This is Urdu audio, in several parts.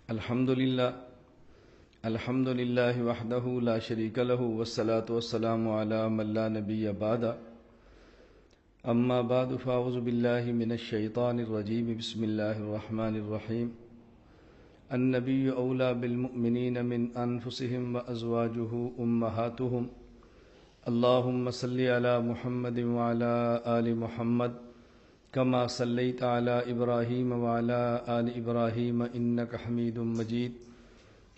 الحمد للہ وحدہ لا شریک لہ والصلاة والسلام علی من لا نبی بعد اما بعد فاعوذ باللہ من الشیطان الرجیم بسم اللہ الرحمن الرحیم النبی اولی بالمؤمنین من انفسهم وازواجہ امہاتہم اللہم صلی علی محمد وعلی آل محمد كما صليت على إبراهيم وعلى آل إبراهيم إنك حميد مجيد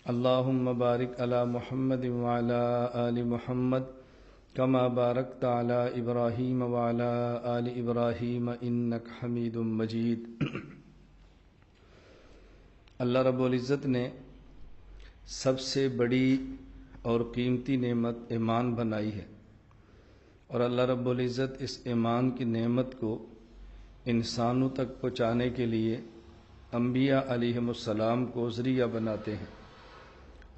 اللهم بارك على محمد وعلى آل محمد كما باركت على إبراهيم وعلى آل إبراهيم إنك حميد مجيد اللہ رب العزت نے سب سے بڑی اور قیمتی نعمت ایمان بنائی ہے، اور اللہ رب العزت اس ایمان کی نعمت کو انسانوں تک پہنچانے کے لیے انبیاء علیہم السلام کو ذریعہ بناتے ہیں۔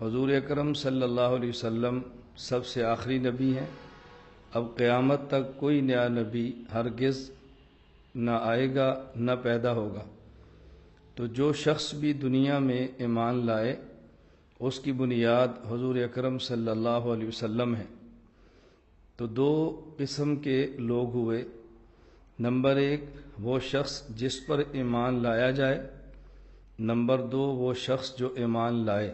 حضور اکرم صلی اللہ علیہ وسلم سب سے آخری نبی ہیں۔ اب قیامت تک کوئی نیا نبی ہرگز نہ آئے گا نہ پیدا ہوگا، تو جو شخص بھی دنیا میں ایمان لائے اس کی بنیاد حضور اکرم صلی اللہ علیہ وسلم ہے۔ تو دو قسم کے لوگ ہوئے۔ نمبر ایک، وہ شخص جس پر ایمان لایا جائے۔ نمبر دو، وہ شخص جو ایمان لائے۔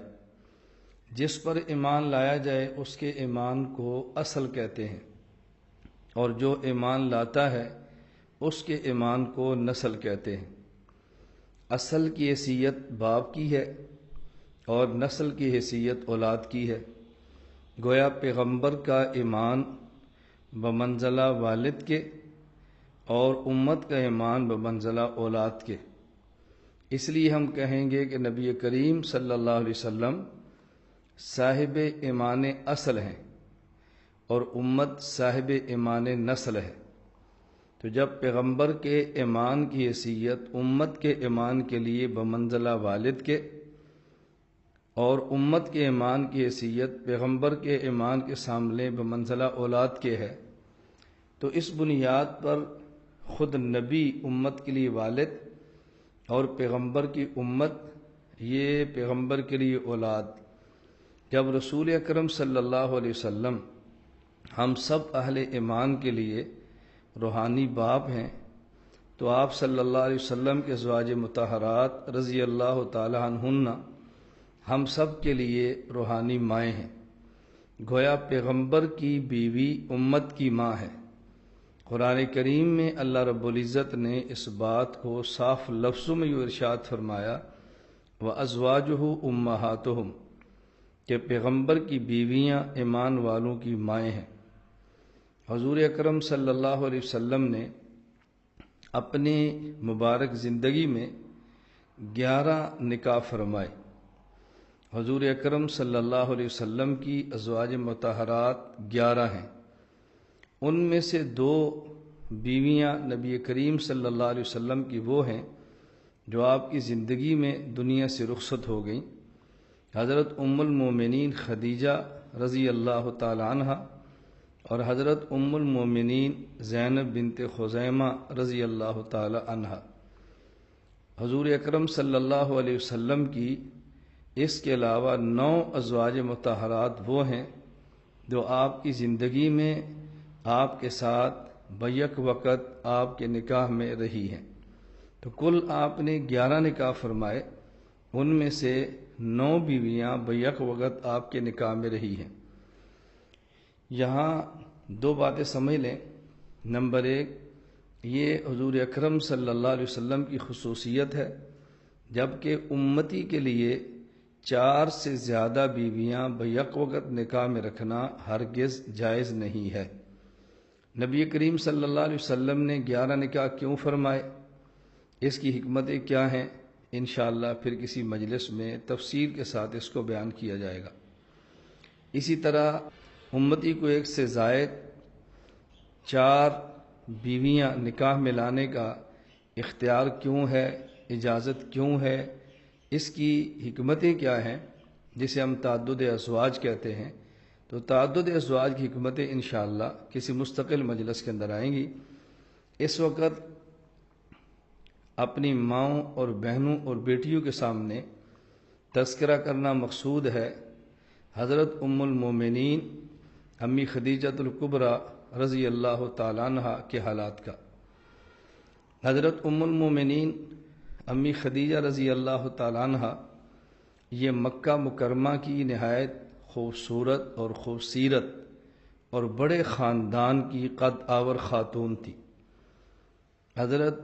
جس پر ایمان لایا جائے اس کے ایمان کو اصل کہتے ہیں، اور جو ایمان لاتا ہے اس کے ایمان کو نسل کہتے ہیں۔ اصل کی حیثیت باپ کی ہے اور نسل کی حیثیت اولاد کی ہے۔ گویا پیغمبر کا ایمان بمنزلہ والد کے اور امت کا ایمان بمنزلہ اولاد کے۔ اس لیے ہم کہیں گے کہ نبی کریم صلی اللہ علیہ وسلم صاحب ایمان اصل ہیں اور امت صاحب ایمان نسل ہے۔ تو جب پیغمبر کے ایمان کی حیثیت امت کے ایمان کے لیے بمنزلہ والد کے اور امت کے ایمان کی حیثیت پیغمبر کے ایمان کے سامنے بمنزلہ اولاد کے ہے، تو اس بنیاد پر خود نبی امت کے لیے والد اور پیغمبر کی امت یہ پیغمبر کے لیے اولاد۔ جب رسول اکرم صلی اللہ علیہ وسلم ہم سب اہل ایمان کے لیے روحانی باپ ہیں، تو آپ صلی اللہ علیہ وسلم کے ازواج مطہرات رضی اللہ تعالی عنہن ہم سب کے لیے روحانی مائیں ہیں۔ گویا پیغمبر کی بیوی امت کی ماں ہے۔ قرآن کریم میں اللہ رب العزت نے اس بات کو صاف لفظوں میں یوں ارشاد فرمایا، وَأَزْوَاجُهُ أُمَّهَاتُهُمْ، کہ پیغمبر کی بیویاں ایمان والوں کی مائیں ہیں۔ حضور اکرم صلی اللہ علیہ وسلم نے اپنی مبارک زندگی میں 11 نکاح فرمائے۔ حضور اکرم صلی اللہ علیہ وسلم کی ازواج مطہرات 11 ہیں۔ ان میں سے 2 بیویاں نبی کریم صلی اللہ علیہ وسلم کی وہ ہیں جو آپ کی زندگی میں دنیا سے رخصت ہو گئیں، حضرت ام المومنین خدیجہ رضی اللہ تعالی عنہ اور حضرت ام المومنین زینب بنت خزیمہ رضی اللہ تعالی عنہ۔ حضور اکرم صلی اللہ علیہ وسلم کی اس کے علاوہ 9 ازواج مطہرات وہ ہیں جو آپ کی زندگی میں آپ کے ساتھ بیک وقت آپ کے نکاح میں رہی ہیں۔ تو کل آپ نے 11 نکاح فرمائے، ان میں سے 9 بیویاں بیک وقت آپ کے نکاح میں رہی ہیں۔ یہاں 2 باتیں سمجھ لیں۔ نمبر 1، یہ حضور اکرم صلی اللہ علیہ وسلم کی خصوصیت ہے، جبکہ امتی کے لیے 4 سے زیادہ بیویاں بیک وقت نکاح میں رکھنا ہرگز جائز نہیں ہے۔ نبی کریم صلی اللہ علیہ وسلم نے 11 نکاح کیوں فرمائے، اس کی حکمتیں کیا ہیں، انشاءاللہ پھر کسی مجلس میں تفصیل کے ساتھ اس کو بیان کیا جائے گا۔ اسی طرح امتی کو 1 سے زائد 4 بیویاں نکاح میں لانے کا اختیار کیوں ہے، اجازت کیوں ہے، اس کی حکمتیں کیا ہیں، جسے ہم تعدد ازواج کہتے ہیں۔ تو تعدد ازواج کی حکمتیں انشاءاللہ کسی مستقل مجلس کے اندر آئیں گی۔ اس وقت اپنی ماؤں اور بہنوں اور بیٹیوں کے سامنے تذکرہ کرنا مقصود ہے حضرت ام المومنین امی خدیجۃ الکبریٰ رضی اللہ تعالیٰ عنہ کے حالات کا۔ حضرت ام المومنین امی خدیجہ رضی اللہ تعالیٰ عنہ یہ مکہ مکرمہ کی نہایت خوبصورت اور خوبصیرت اور بڑے خاندان کی قد آور خاتون تھی۔ حضرت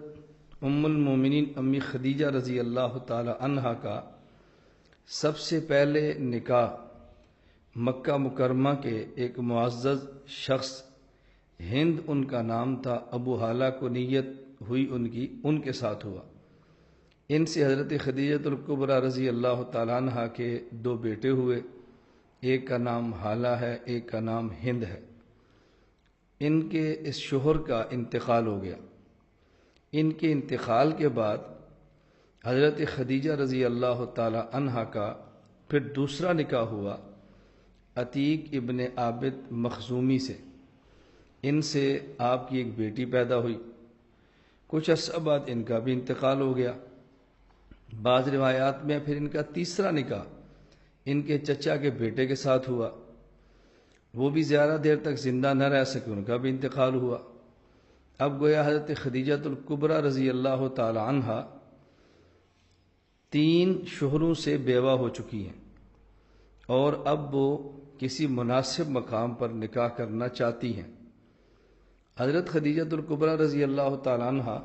ام المومنین امی خدیجہ رضی اللہ تعالی عنہا کا سب سے پہلے نکاح مکہ مکرمہ کے ایک معزز شخص ہند ان کا نام تھا، ابو حالہ کو نیت ہوئی ان کے ساتھ ہوا۔ ان سے حضرت خدیجۃ الکبریٰ رضی اللہ تعالیٰ عنہ کے 2 بیٹے ہوئے، ایک کا نام حالہ ہے، ایک کا نام ہند ہے۔ ان کے اس شوہر کا انتقال ہو گیا۔ ان کے انتقال کے بعد حضرت خدیجہ رضی اللہ تعالی عنہ کا پھر دوسرا نکاح ہوا عتیق ابن عابد مخزومی سے۔ ان سے آپ کی ایک بیٹی پیدا ہوئی۔ کچھ عرصہ بعد ان کا بھی انتقال ہو گیا۔ بعض روایات میں پھر ان کا تیسرا نکاح ان کے چچا کے بیٹے کے ساتھ ہوا۔ وہ بھی زیادہ دیر تک زندہ نہ رہ سکے، ان کا بھی انتقال ہوا۔ اب گویا حضرت خدیجۃ الکبریٰ رضی اللہ تعالی عنہ 3 شوہروں سے بیوہ ہو چکی ہیں، اور اب وہ کسی مناسب مقام پر نکاح کرنا چاہتی ہیں۔ حضرت خدیجۃ الکبریٰ رضی اللہ تعالی عنہ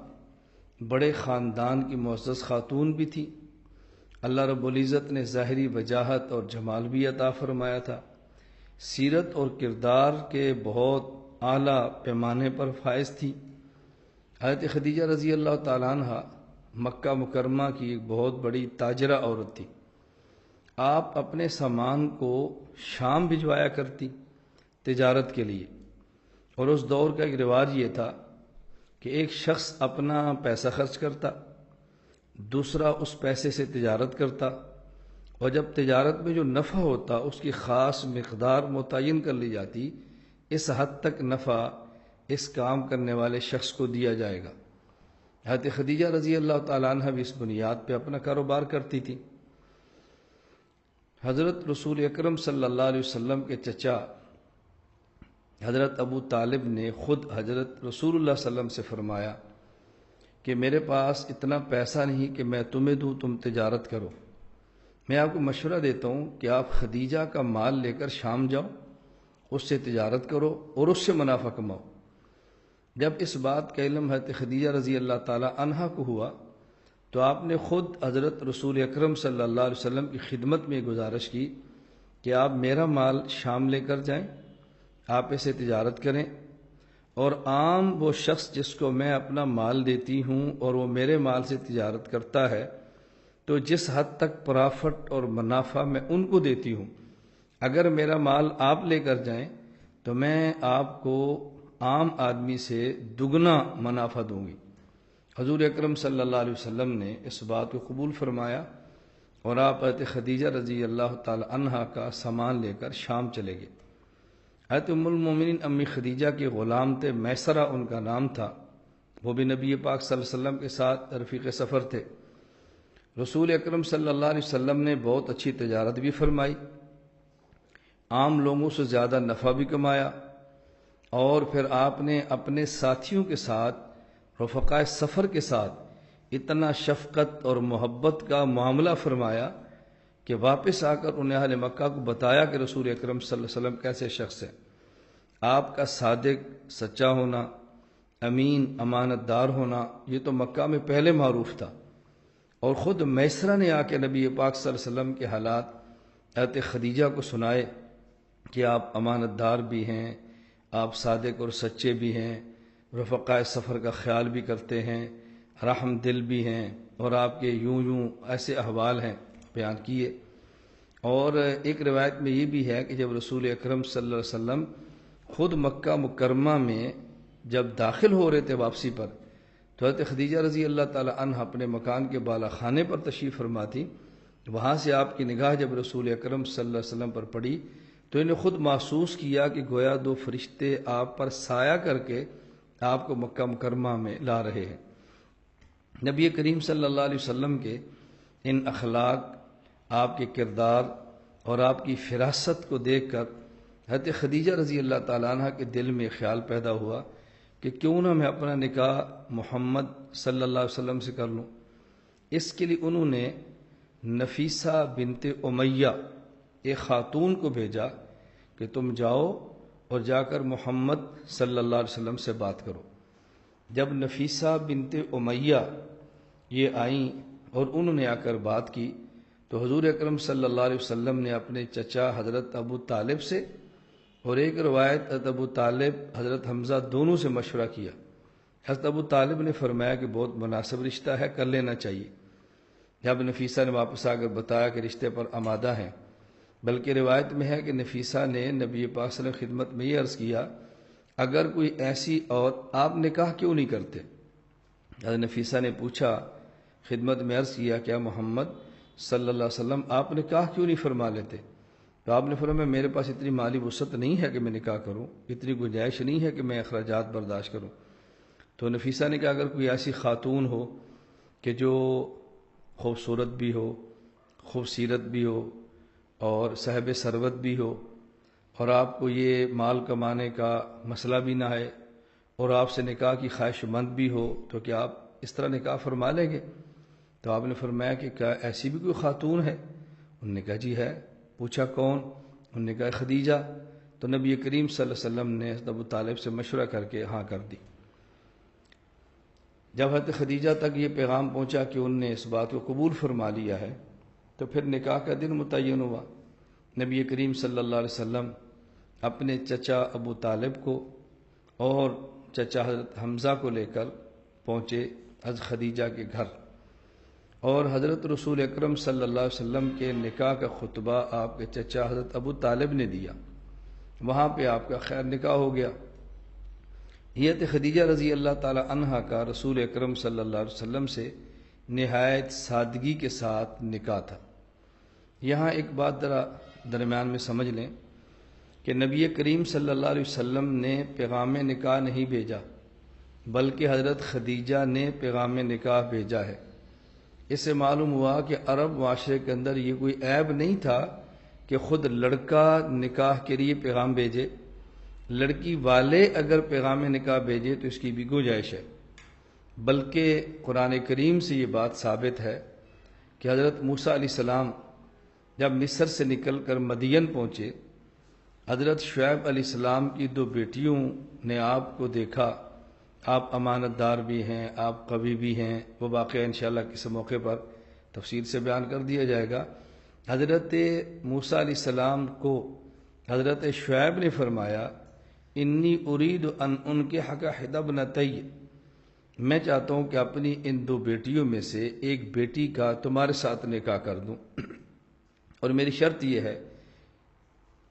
بڑے خاندان کی معزز خاتون بھی تھی۔ اللہ رب العزت نے ظاہری وجاہت اور جمال بھی عطا فرمایا تھا۔ سیرت اور کردار کے بہت اعلیٰ پیمانے پر فائز تھی۔ حضرت خدیجہ رضی اللہ تعالیٰ عنہ مکہ مکرمہ کی ایک بہت بڑی تاجرہ عورت تھی۔ آپ اپنے سامان کو شام بھجوایا کرتی تجارت کے لیے، اور اس دور کا ایک رواج یہ تھا کہ ایک شخص اپنا پیسہ خرچ کرتا، دوسرا اس پیسے سے تجارت کرتا، اور جب تجارت میں جو نفع ہوتا اس کی خاص مقدار متعین کر لی جاتی، اس حد تک نفع اس کام کرنے والے شخص کو دیا جائے گا۔ حضرت خدیجہ رضی اللہ تعالیٰ عنہ بھی اس بنیاد پہ اپنا کاروبار کرتی تھی۔ حضرت رسول اکرم صلی اللہ علیہ وسلم کے چچا حضرت ابو طالب نے خود حضرت رسول اللہ صلی اللہ علیہ وسلم سے فرمایا کہ میرے پاس اتنا پیسہ نہیں کہ میں تمہیں دوں، تم تجارت کرو۔ میں آپ کو مشورہ دیتا ہوں کہ آپ خدیجہ کا مال لے کر شام جاؤ، اس سے تجارت کرو اور اس سے منافع کماؤ۔ جب اس بات کا علم حضرت خدیجہ رضی اللہ تعالی عنہا کو ہوا تو آپ نے خود حضرت رسول اکرم صلی اللہ علیہ وسلم کی خدمت میں گزارش کی کہ آپ میرا مال شام لے کر جائیں، آپ اسے تجارت کریں، اور عام وہ شخص جس کو میں اپنا مال دیتی ہوں اور وہ میرے مال سے تجارت کرتا ہے، تو جس حد تک پرافٹ اور منافع میں ان کو دیتی ہوں، اگر میرا مال آپ لے کر جائیں تو میں آپ کو عام آدمی سے دگنا منافع دوں گی۔ حضور اکرم صلی اللہ علیہ وسلم نے اس بات کو قبول فرمایا، اور آپ حضرت خدیجہ رضی اللہ تعالی عنہا کا سامان لے کر شام چلے گئے۔ حضرت ام المومنین امی خدیجہ کے غلام تھے، میسرہ ان کا نام تھا۔ وہ بھی نبی پاک صلی اللہ علیہ وسلم کے ساتھ رفیق سفر تھے۔ رسول اکرم صلی اللہ علیہ وسلم نے بہت اچھی تجارت بھی فرمائی، عام لوگوں سے زیادہ نفع بھی کمایا، اور پھر آپ نے اپنے ساتھیوں کے ساتھ، رفقائے سفر کے ساتھ اتنا شفقت اور محبت کا معاملہ فرمایا کہ واپس آ کر انہیں اہل مکہ کو بتایا کہ رسول اکرم صلی اللہ علیہ وسلم کیسے شخص ہیں۔ آپ کا صادق، سچا ہونا، امین، امانت دار ہونا، یہ تو مکہ میں پہلے معروف تھا۔ اور خود میسرہ نے آ کے نبی پاک صلی اللہ علیہ وسلم کے حالات حضرت خدیجہ کو سنائے کہ آپ امانت دار بھی ہیں، آپ صادق اور سچے بھی ہیں، رفقائے سفر کا خیال بھی کرتے ہیں، رحم دل بھی ہیں، اور آپ کے یوں ایسے احوال ہیں بیان کیے۔ اور ایک روایت میں یہ بھی ہے کہ جب رسول اکرم صلی اللہ علیہ وسلم خود مکہ مکرمہ میں جب داخل ہو رہے تھے واپسی پر، تو حضرت خدیجہ رضی اللہ تعالی عنہ اپنے مکان کے بالا خانے پر تشریف فرما تھی۔ وہاں سے آپ کی نگاہ جب رسول اکرم صلی اللہ علیہ وسلم پر پڑی تو انہیں خود محسوس کیا کہ گویا 2 فرشتے آپ پر سایہ کر کے آپ کو مکہ مکرمہ میں لا رہے ہیں۔ نبی کریم صلی اللہ علیہ وسلم کے ان اخلاق آپ کے کردار اور آپ کی فراست کو دیکھ کر حضرت خدیجہ رضی اللہ تعالیٰ عنہ کے دل میں خیال پیدا ہوا کہ کیوں نہ میں اپنا نکاح محمد صلی اللہ علیہ وسلم سے کر لوں۔ اس کے لیے انہوں نے نفیسہ بنت امیہ ایک خاتون کو بھیجا کہ تم جاؤ اور جا کر محمد صلی اللہ علیہ وسلم سے بات کرو۔ جب نفیسہ بنت امیہ یہ آئیں اور انہوں نے آ کر بات کی تو حضور اکرم صلی اللہ علیہ وسلم نے اپنے چچا حضرت ابو طالب سے اور ایک روایت حضرت ابو طالب حضرت حمزہ دونوں سے مشورہ کیا۔ حضرت ابو طالب نے فرمایا کہ بہت مناسب رشتہ ہے، کر لینا چاہیے۔ جب نفیسہ نے واپس آ کر بتایا کہ رشتے پر آمادہ ہیں، بلکہ روایت میں ہے کہ نفیسہ نے نبی پاک صلی اللہ علیہ وسلم کی خدمت میں یہ عرض کیا اگر کوئی ایسی اور آپ نکاح کیوں نہیں کرتے؟ حضرت نفیسہ نے پوچھا، خدمت میں عرض کیا کیا محمد صلی اللہ علیہ وسلم آپ نکاح کیوں نہیں فرما لیتے؟ تو آپ نے فرمایا میرے پاس اتنی مالی وسعت نہیں ہے کہ میں نکاح کروں، اتنی گنجائش نہیں ہے کہ میں اخراجات برداشت کروں۔ تو نفیسہ نے کہا اگر کوئی ایسی خاتون ہو کہ جو خوبصورت بھی ہو، خوبصیرت بھی ہو اور صاحب ثروت بھی ہو اور آپ کو یہ مال کمانے کا مسئلہ بھی نہ ہے اور آپ سے نکاح کی خواہش مند بھی ہو تو کیا آپ اس طرح نکاح فرما لیں گے؟ تو آپ نے فرمایا کہ کیا ایسی بھی کوئی خاتون ہے؟ انہوں نے کہا جی ہے۔ پوچھا کون؟ انہوں نے کہا خدیجہ۔ تو نبی کریم صلی اللہ علیہ وسلم نے حضرت ابو طالب سے مشورہ کر کے ہاں کر دی۔ جب حضرت خدیجہ تک یہ پیغام پہنچا کہ انہوں نے اس بات کو قبول فرما لیا ہے تو پھر نکاح کا دن متعین ہوا۔ نبی کریم صلی اللہ علیہ وسلم اپنے چچا ابو طالب کو اور چچا حضرت حمزہ کو لے کر پہنچے حضرت خدیجہ کے گھر، اور حضرت رسول اکرم صلی اللہ علیہ وسلم کے نکاح کا خطبہ آپ کے چچا حضرت ابو طالب نے دیا۔ وہاں پہ آپ کا خیر نکاح ہو گیا۔ حضرت خدیجہ رضی اللہ تعالی عنہا کا رسول اکرم صلی اللہ علیہ وسلم سے نہایت سادگی کے ساتھ نکاح تھا۔ یہاں ایک بات ذرا درمیان میں سمجھ لیں کہ نبی کریم صلی اللہ علیہ وسلم نے پیغام نکاح نہیں بھیجا بلکہ حضرت خدیجہ نے پیغام نکاح بھیجا ہے۔ اس سے معلوم ہوا کہ عرب معاشرے کے اندر یہ کوئی عیب نہیں تھا کہ خود لڑکا نکاح کے لیے پیغام بھیجے، لڑکی والے اگر پیغام نکاح بھیجے تو اس کی بھی گنجائش ہے، بلکہ قرآن کریم سے یہ بات ثابت ہے کہ حضرت موسیٰ علیہ السلام جب مصر سے نکل کر مدین پہنچے، حضرت شعیب علیہ السلام کی دو بیٹیوں نے آپ کو دیکھا، آپ امانت دار بھی ہیں، آپ قوی بھی ہیں، وہ واقعہ انشاءاللہ کسی موقع پر تفصیل سے بیان کر دیا جائے گا۔ حضرت موسیٰ علیہ السلام کو حضرت شعیب نے فرمایا انی ارید ان انکحک احدی ابنتی، میں چاہتا ہوں کہ اپنی ان دو بیٹیوں میں سے ایک بیٹی کا تمہارے ساتھ نکاح کر دوں، اور میری شرط یہ ہے۔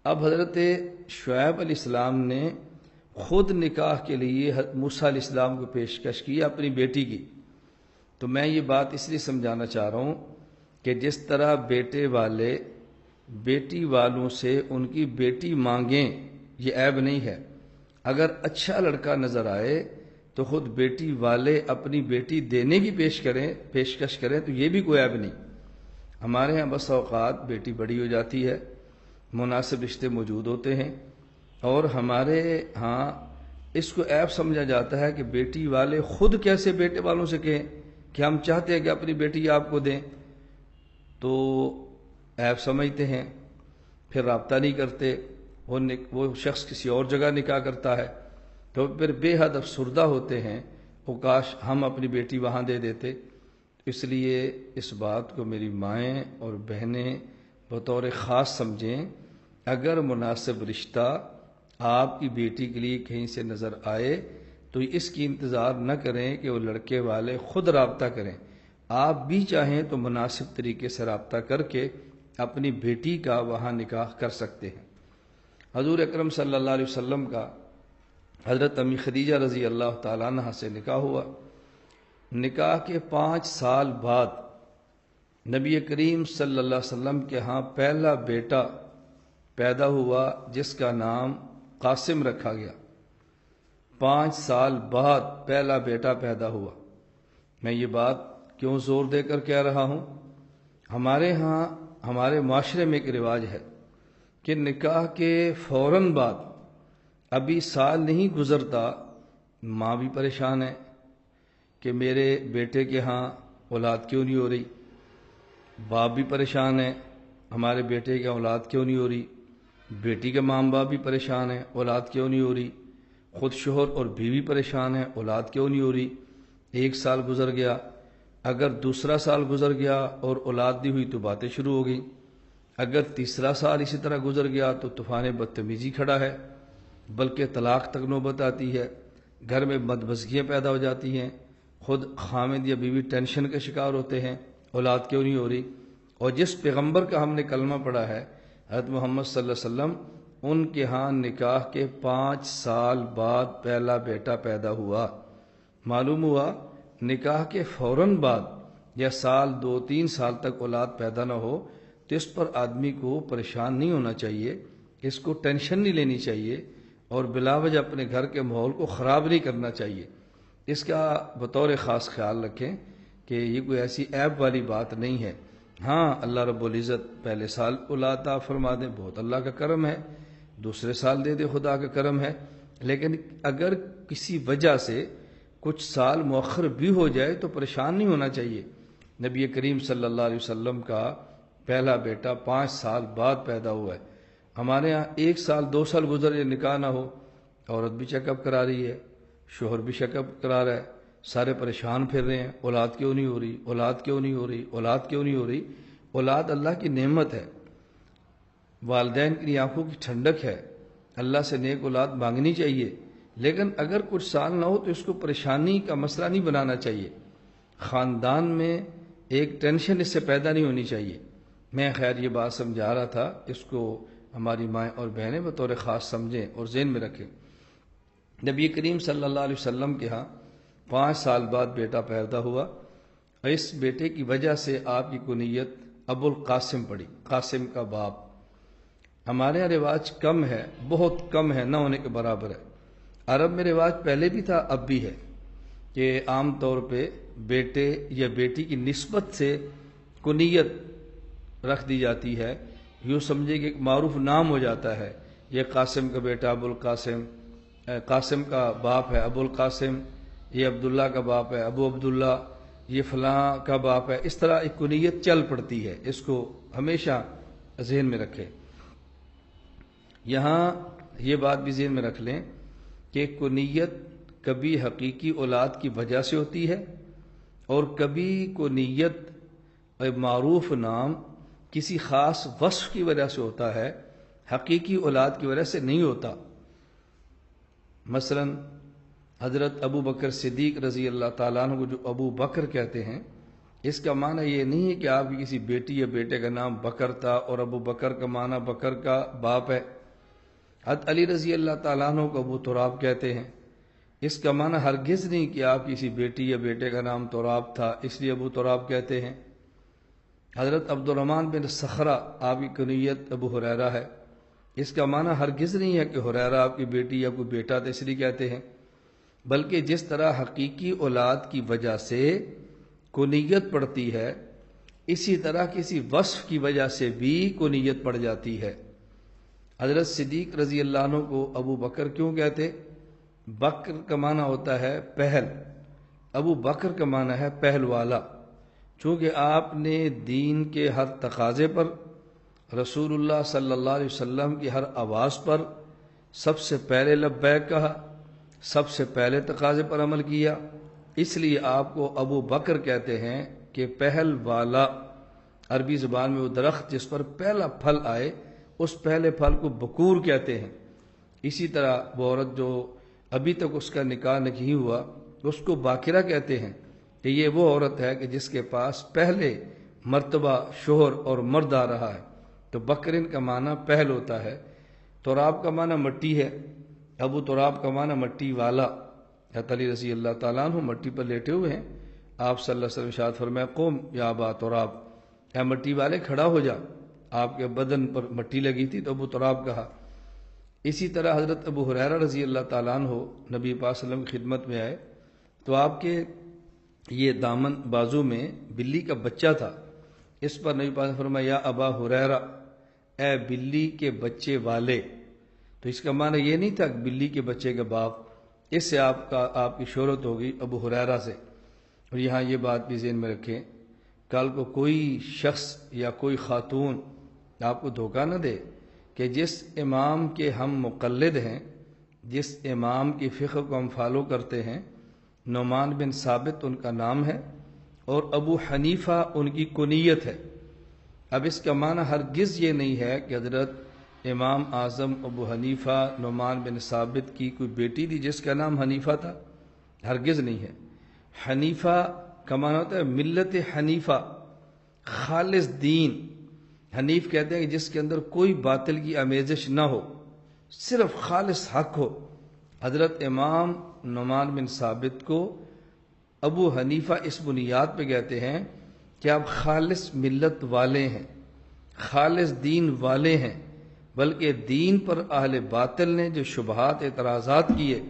اب حضرت شعیب علیہ السلام نے خود نکاح کے لیے موسیٰ علیہ السلام کو پیشکش کی اپنی بیٹی کی۔ تو میں یہ بات اس لیے سمجھانا چاہ رہا ہوں کہ جس طرح بیٹے والے بیٹی والوں سے ان کی بیٹی مانگیں یہ عیب نہیں ہے، اگر اچھا لڑکا نظر آئے تو خود بیٹی والے اپنی بیٹی دینے کی پیشکش کریں تو یہ بھی کوئی عیب نہیں۔ ہمارے ہاں بس اوقات بیٹی بڑی ہو جاتی ہے، مناسب رشتے موجود ہوتے ہیں، اور ہمارے ہاں اس کو عیب سمجھا جاتا ہے کہ بیٹی والے خود کیسے بیٹے والوں سے کہیں کہ ہم چاہتے ہیں کہ اپنی بیٹی آپ کو دیں، تو عیب سمجھتے ہیں، پھر رابطہ نہیں کرتے، وہ شخص کسی اور جگہ نکاح کرتا ہے تو پھر بے حد افسردہ ہوتے ہیں، وہ کاش ہم اپنی بیٹی وہاں دے دیتے۔ اس لیے اس بات کو میری مائیں اور بہنیں بطور خاص سمجھیں، اگر مناسب رشتہ آپ کی بیٹی کے لیے کہیں سے نظر آئے تو اس کی انتظار نہ کریں کہ وہ لڑکے والے خود رابطہ کریں، آپ بھی چاہیں تو مناسب طریقے سے رابطہ کر کے اپنی بیٹی کا وہاں نکاح کر سکتے ہیں۔ حضور اکرم صلی اللہ علیہ وسلم کا حضرت امی خدیجہ رضی اللہ تعالیٰ عنہ سے نکاح ہوا۔ نکاح کے 5 سال بعد نبی کریم صلی اللہ علیہ وسلم کے ہاں پہلا بیٹا پیدا ہوا جس کا نام قاسم رکھا گیا۔ 5 سال بعد پہلا بیٹا پیدا ہوا۔ میں یہ بات کیوں زور دے کر کہہ رہا ہوں؟ ہمارے ہاں ہمارے معاشرے میں ایک رواج ہے کہ نکاح کے فوراً بعد ابھی سال نہیں گزرتا ماں بھی پریشان ہے کہ میرے بیٹے کے ہاں اولاد کیوں نہیں ہو رہی، باپ بھی پریشان ہے ہمارے بیٹے کی اولاد کیوں نہیں ہو رہی، بیٹی کے ماں باپ بھی پریشان ہیں اولاد کیوں نہیں ہو رہی، خود شوہر اور بیوی پریشان ہیں اولاد کیوں نہیں ہو رہی۔ ایک سال گزر گیا، اگر دوسرا سال گزر گیا اور اولاد نہیں ہوئی تو باتیں شروع ہو گئیں، اگر تیسرا سال اسی طرح گزر گیا تو طوفان بدتمیزی کھڑا ہے، بلکہ طلاق تک نوبت آتی ہے، گھر میں بدمزگیاں پیدا ہو جاتی ہیں، خود خامد یا بیوی ٹینشن کے شکار ہوتے ہیں اولاد کیوں نہیں ہو رہی۔ اور جس پیغمبر کا ہم نے کلمہ پڑھا ہے حضرت محمد صلی اللہ علیہ وسلم، ان کے ہاں نکاح کے 5 سال بعد پہلا بیٹا پیدا ہوا۔ معلوم ہوا نکاح کے فوراً بعد یا سال 2-3 سال تک اولاد پیدا نہ ہو تو اس پر آدمی کو پریشان نہیں ہونا چاہیے، اس کو ٹینشن نہیں لینی چاہیے اور بلا وجہ اپنے گھر کے ماحول کو خراب نہیں کرنا چاہیے۔ اس کا بطور خاص خیال رکھیں کہ یہ کوئی ایسی عیب والی بات نہیں ہے۔ ہاں اللہ رب العزت پہلے سال اولاد عطا فرما دے، بہت اللہ کا کرم ہے، دوسرے سال دے دے، خدا کا کرم ہے، لیکن اگر کسی وجہ سے کچھ سال مؤخر بھی ہو جائے تو پریشان نہیں ہونا چاہیے۔ نبی کریم صلی اللہ علیہ وسلم کا پہلا بیٹا 5 سال بعد پیدا ہوا ہے۔ ہمارے ہاں 1 سال 2 سال گزر جائے نکاح نہ ہو، عورت بھی چیک اپ کرا رہی ہے، شوہر بھی چیک اپ کرا رہا ہے، سارے پریشان پھر رہے ہیں، اولاد کیوں نہیں ہو رہی، اولاد کیوں نہیں ہو رہی، اولاد کیوں نہیں ہو رہی۔ اولاد اللہ کی نعمت ہے، والدین کی آنکھوں کی ٹھنڈک ہے، اللہ سے نیک اولاد مانگنی چاہیے، لیکن اگر کچھ سال نہ ہو تو اس کو پریشانی کا مسئلہ نہیں بنانا چاہیے، خاندان میں ایک ٹینشن اس سے پیدا نہیں ہونی چاہیے۔ میں خیر یہ بات سمجھا رہا تھا، اس کو ہماری مائیں اور بہنیں بطور خاص سمجھیں اور ذہن میں رکھیں۔ نبی کریم صلی اللہ علیہ وسلم کے ہاں 5 سال بعد بیٹا پیدا ہوا، اور اس بیٹے کی وجہ سے آپ کی کنیت ابو القاسم پڑی، قاسم کا باپ۔ ہمارے یہاں رواج کم ہے، بہت کم ہے، نہ ہونے کے برابر ہے۔ عرب میں رواج پہلے بھی تھا، اب بھی ہے، کہ عام طور پہ بیٹے یا بیٹی کی نسبت سے کنیت رکھ دی جاتی ہے، یوں سمجھے کہ ایک معروف نام ہو جاتا ہے، یہ قاسم کا بیٹا ابو القاسم، قاسم کا باپ ہے ابو القاسم، یہ عبداللہ کا باپ ہے ابو عبداللہ، یہ فلاں کا باپ ہے، اس طرح ایک کنیت چل پڑتی ہے، اس کو ہمیشہ ذہن میں رکھیں۔ یہاں یہ بات بھی ذہن میں رکھ لیں کہ کنیت کبھی حقیقی اولاد کی وجہ سے ہوتی ہے اور کبھی کنیت معروف نام کسی خاص وصف کی وجہ سے ہوتا ہے، حقیقی اولاد کی وجہ سے نہیں ہوتا۔ مثلا حضرت ابو بکر صدیق رضی اللہ تعالیٰ عنہ کو جو ابو بکر کہتے ہیں، اس کا معنی یہ نہیں ہے کہ آپ کی کسی بیٹی یا بیٹے کا نام بکر تھا اور ابو بکر کا معنی بکر کا باپ ہے۔ حضرت علی رضی اللہ تعالیٰ عنہ کو ابو تراب کہتے ہیں، اس کا معنی ہرگز نہیں کہ آپ کسی بیٹی یا بیٹے کا نام تراب تھا اس لیے ابو تراب کہتے ہیں۔ حضرت عبد الرحمن بن صخرہ آپ کی کنیت ابو ہریرہ ہے، اس کا معنی ہرگز نہیں ہے کہ ہریرہ آپ کی بیٹی یا کوئی بیٹا تھا اس لیے کہتے ہیں، بلکہ جس طرح حقیقی اولاد کی وجہ سے کنیت پڑتی ہے، اسی طرح کسی وصف کی وجہ سے بھی کنیت پڑ جاتی ہے۔ حضرت صدیق رضی اللہ عنہ کو ابو بکر کیوں کہتے؟ بکر کا معنی ہوتا ہے پہل، ابو بکر کا معنی ہے پہل والا، چونکہ آپ نے دین کے ہر تقاضے پر، رسول اللہ صلی اللہ علیہ وسلم کی ہر آواز پر سب سے پہلے لبیک کہا، سب سے پہلے تقاضے پر عمل کیا، اس لیے آپ کو ابو بکر کہتے ہیں کہ پہل والا۔ عربی زبان میں وہ درخت جس پر پہلا پھل آئے اس پہلے پھل کو بکور کہتے ہیں۔ اسی طرح وہ عورت جو ابھی تک اس کا نکاح نہیں ہوا اس کو باکرہ کہتے ہیں، کہ یہ وہ عورت ہے کہ جس کے پاس پہلے مرتبہ شوہر اور مرد آ رہا ہے، تو بکرن کا معنی پہل ہوتا ہے۔ تراب کا معنی مٹی ہے، ابو تراب کا معنی مٹی والا۔ حضرت علی رضی اللہ تعالیٰ عنہ مٹی پر لیٹے ہوئے ہیں، آپ صلی اللہ علیہ وسلم ارشاد فرمایا قوم یا ابا تراب، اے مٹی والے کھڑا ہو جا، آپ کے بدن پر مٹی لگی تھی تو ابو تراب کہا۔ اسی طرح حضرت ابو ہریرہ رضی اللہ تعالیٰ عنہ نبی پاک صلی اللہ علیہ وسلم کی خدمت میں آئے تو آپ کے یہ دامن بازو میں بلی کا بچہ تھا، اس پر نبی پاک نے فرمایا یا ابا ہریرہ، اے بلی کے بچے والے. تو اس کا معنی یہ نہیں تھا کہ بلی کے بچے کے باپ، اس سے آپ کی شہرت ہوگی ابو ہریرہ سے. اور یہاں یہ بات بھی ذہن میں رکھیں، کل کو کوئی شخص یا کوئی خاتون آپ کو دھوکہ نہ دے کہ جس امام کے ہم مقلد ہیں، جس امام کی فقہ کو ہم فالو کرتے ہیں، نعمان بن ثابت ان کا نام ہے اور ابو حنیفہ ان کی کنیت ہے. اب اس کا معنی ہرگز یہ نہیں ہے کہ حضرت امام اعظم ابو حنیفہ نعمان بن ثابت کی کوئی بیٹی تھی جس کا نام حنیفہ تھا، ہرگز نہیں ہے. حنیفہ کا معنی ہوتا ہے ملت حنیفہ، خالص دین. حنیف کہتے ہیں کہ جس کے اندر کوئی باطل کی آمیزش نہ ہو، صرف خالص حق ہو. حضرت امام نعمان بن ثابت کو ابو حنیفہ اس بنیاد پہ کہتے ہیں کہ آپ خالص ملت والے ہیں، خالص دین والے ہیں. بلکہ دین پر اہل باطل نے جو شبہات اعتراضات کیے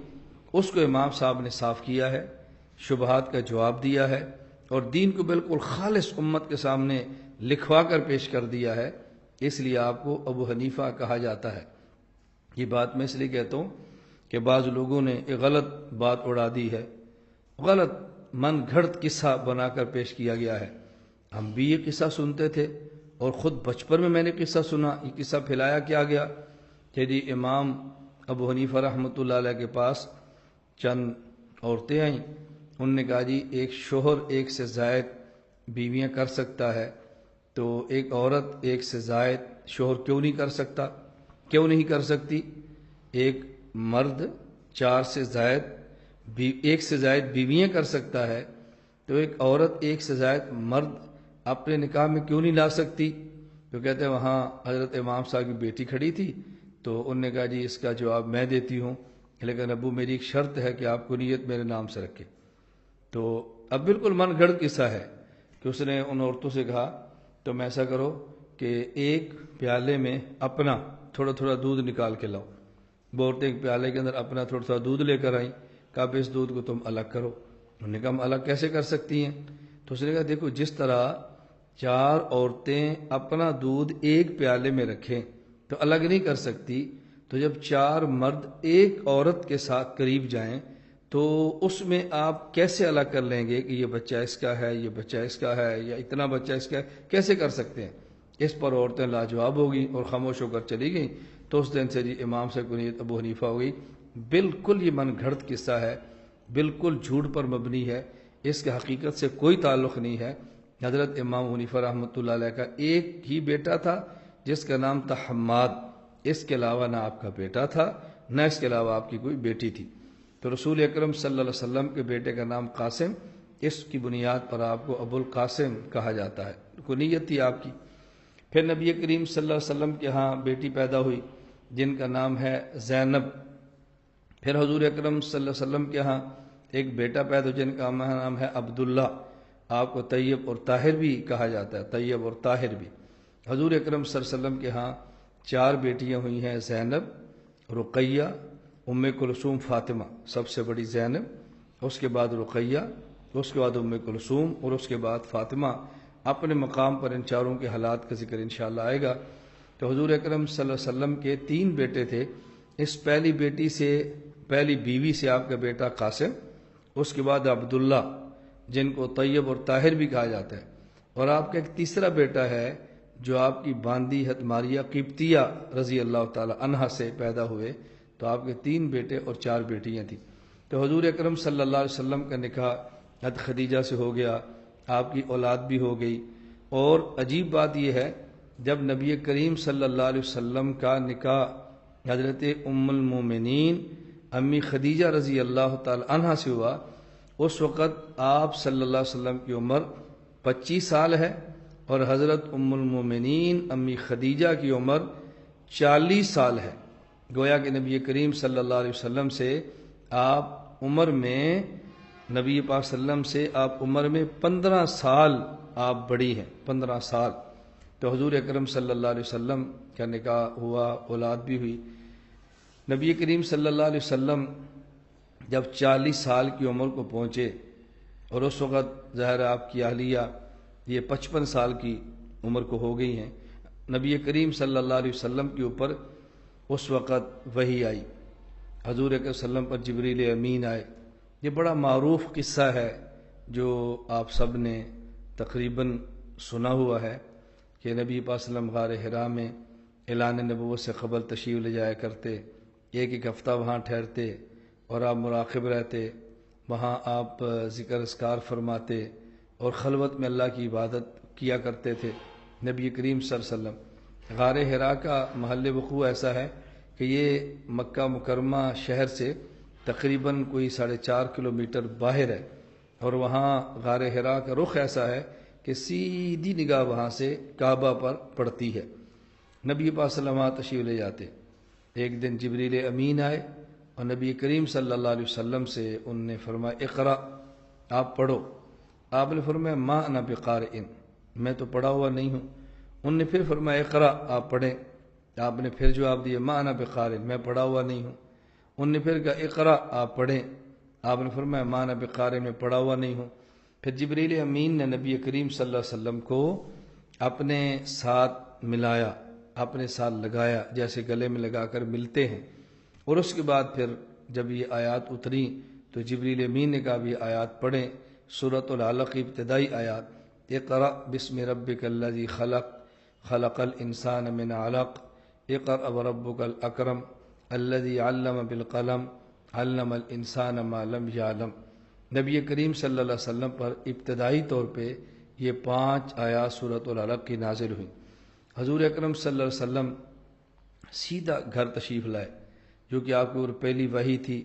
اس کو امام صاحب نے صاف کیا ہے، شبہات کا جواب دیا ہے اور دین کو بالکل خالص امت کے سامنے لکھوا کر پیش کر دیا ہے. اس لیے آپ کو ابو حنیفہ کہا جاتا ہے. یہ بات میں اس لیے کہتا ہوں کہ بعض لوگوں نے ایک غلط بات اڑا دی ہے، غلط من گھڑت قصہ بنا کر پیش کیا گیا ہے. ہم بھی یہ قصہ سنتے تھے اور خود بچپن میں نے قصہ سنا. یہ قصہ پھیلایا کیا گیا کہ جی امام ابو حنیفہ رحمۃ اللہ علیہ کے پاس چند عورتیں آئیں. انہوں نے کہا جی ایک شوہر ایک سے زائد بیویاں کر سکتا ہے، تو ایک عورت ایک سے زائد شوہر کیوں نہیں کر سکتا، کیوں نہیں کر سکتی؟ ایک مرد چار سے زائد ایک سے زائد بیویاں کر سکتا ہے، تو ایک عورت ایک سے زائد مرد اپنے نکاح میں کیوں نہیں لا سکتی؟ تو کہتے ہیں وہاں حضرت امام صاحب کی بیٹی کھڑی تھی، تو انہوں نے کہا جی اس کا جواب میں دیتی ہوں، لیکن ابو میری ایک شرط ہے کہ آپ کو نیت میرے نام سے رکھے. تو اب بالکل من گھڑت قصہ ہے کہ اس نے ان عورتوں سے کہا تم ایسا کرو کہ ایک پیالے میں اپنا تھوڑا تھوڑا دودھ نکال کے لاؤ. وہ عورتیں ایک پیالے کے اندر اپنا تھوڑا تھوڑا دودھ لے کر آئیں. کہا اس دودھ کو تم الگ کرو. انہوں نے کہا ہم الگ کیسے کر سکتی ہیں؟ تو اس نے کہا دیکھو جس طرح چار عورتیں اپنا دودھ ایک پیالے میں رکھیں تو الگ نہیں کر سکتی، تو جب چار مرد ایک عورت کے ساتھ قریب جائیں تو اس میں آپ کیسے الگ کر لیں گے کہ یہ بچہ اس کا ہے، یہ بچہ اس کا ہے، یا اتنا بچہ اس کا ہے؟ کیسے کر سکتے ہیں؟ اس پر عورتیں لاجواب ہو گئیں اور خاموش ہو کر چلی گئیں. تو اس دن سے جی امام سے کنیت ابو حنیفہ ہو گئی. بالکل یہ من گھڑت قصہ ہے، بالکل جھوٹ پر مبنی ہے، اس کے حقیقت سے کوئی تعلق نہیں ہے. حضرت امام حنیفہ رحمۃ اللہ علیہ کا ایک ہی بیٹا تھا جس کا نام تھا حماد. اس کے علاوہ نہ آپ کا بیٹا تھا نہ اس کے علاوہ آپ کی کوئی بیٹی تھی. تو رسول اکرم صلی اللہ علیہ وسلم کے بیٹے کا نام قاسم، اس کی بنیاد پر آپ کو ابو القاسم کہا جاتا ہے، کنیت تھی آپ کی. پھر نبی کریم صلی اللہ علیہ وسلم کے ہاں بیٹی پیدا ہوئی جن کا نام ہے زینب. پھر حضور اکرم صلی اللہ علیہ وسلم کے ہاں ایک بیٹا پیدا جن کا نام ہے عبداللہ. آپ کو طیب اور طاہر بھی کہا جاتا ہے، طیب اور طاہر بھی. حضور اکرم صلی اللہ علیہ وسلم کے ہاں چار بیٹیاں ہوئی ہیں، زینب، رقیہ، ام کلثوم، فاطمہ. سب سے بڑی زینب، اس کے بعد رقیہ، اس کے بعد ام کلثوم اور اس کے بعد فاطمہ. اپنے مقام پر ان چاروں کے حالات کا ذکر انشاءاللہ آئے گا. تو حضور اکرم صلی اللہ علیہ وسلم کے تین بیٹے تھے. اس پہلی بیٹی سے، پہلی بیوی سے آپ کا بیٹا قاسم، اس کے بعد عبداللہ جن کو طیب اور طاہر بھی کہا جاتا ہے، اور آپ کا ایک تیسرا بیٹا ہے جو آپ کی باندی ماریہ قبطیہ رضی اللہ تعالی عنہا سے پیدا ہوئے. تو آپ کے تین بیٹے اور چار بیٹیاں تھیں. تو حضور اکرم صلی اللہ علیہ وسلم کا نکاح حضرت خدیجہ سے ہو گیا، آپ کی اولاد بھی ہو گئی. اور عجیب بات یہ ہے جب نبی کریم صلی اللہ علیہ وسلم کا نکاح حضرت ام المومنین امی خدیجہ رضی اللہ تعالی عنہا سے ہوا، اس وقت آپ صلی اللہ علیہ وسلم کی عمر 25 سال ہے اور حضرت ام المومنین امی خدیجہ کی عمر 40 سال ہے. گویا کہ نبی کریم صلی اللہ علیہ وسلم سے آپ عمر میں، نبی پاک صلی اللہ علیہ وسلم سے آپ عمر میں 15 سال آپ بڑی ہیں، 15 سال. تو حضور اکرم صلی اللہ علیہ وسلم کا نکاح ہوا، اولاد بھی ہوئی. نبی کریم صلی اللہ علیہ وسلم جب 40 سال کی عمر کو پہنچے اور اس وقت ظاہر آپ کی اہلیہ یہ 55 سال کی عمر کو ہو گئی ہیں، نبی کریم صلی اللہ علیہ وسلم کے اوپر اس وقت وحی آئی، حضور صلی اللہ علیہ وسلم پر جبریل امین آئے۔ یہ بڑا معروف قصہ ہے جو آپ سب نے تقریباً سنا ہوا ہے کہ نبی پاک صلی اللہ علیہ وسلم غار حرا میں اعلان نبوت سے قبل تشریف لے جایا کرتے، ایک ہفتہ وہاں ٹھہرتے اور آپ مراقب رہتے، وہاں آپ ذکر اذکار فرماتے اور خلوت میں اللہ کی عبادت کیا کرتے تھے۔ نبی کریم صلی اللہ علیہ وسلم غار حرا کا محل وقوع ایسا ہے کہ یہ مکہ مکرمہ شہر سے تقریباً کوئی 4.5 کلومیٹر باہر ہے، اور وہاں غار حرا کا رخ ایسا ہے کہ سیدھی نگاہ وہاں سے کعبہ پر پڑتی ہے۔ نبی پاک صلی اللہ علیہ وسلم تشریف لے جاتے۔ ایک دن جبریل امین آئے اور نبی کریم صلی اللہ علیہ وسلم سے ان نے فرمایا اقرا، آپ پڑھو۔ آپ نے فرمایا ما انا بقارئ، میں تو پڑھا ہوا نہیں ہوں۔ ان نے پھر فرمایا اقرا، آپ پڑھیں۔ آپ نے پھر جواب دیا ما انا بقارئ، میں پڑھا ہوا نہیں ہوں۔ ان نے پھر کہا اقرا، آپ پڑھیں۔ آپ نے فرمایا ما انا بقارئ، میں پڑھا ہوا نہیں ہوں۔ پھر جبریل امین نے نبی کریم صلی اللہ علیہ وسلم کو اپنے ساتھ ملایا، اپنے ساتھ لگایا، جیسے گلے میں لگا کر ملتے ہیں، اور اس کے بعد پھر جب یہ آیات اتری تو جبریل امین نے کہا بھی آیات پڑھیں۔ سورۃ العلق کی ابتدائی آیات، اقرأ بسم ربک الذی خلق خلق الانسان من علق اقرأ وربک الاکرم الذی علم بالقلم علم الانسان ما لم یعلم۔ نبی کریم صلی اللہ علیہ وسلم پر ابتدائی طور پہ یہ 5 آیات سورۃ العلق کی نازل ہوئیں۔ حضور اکرم صلی اللہ علیہ وسلم سیدھا گھر تشریف لائے، جو کہ آپ کے اوپر پہلی وحی تھی۔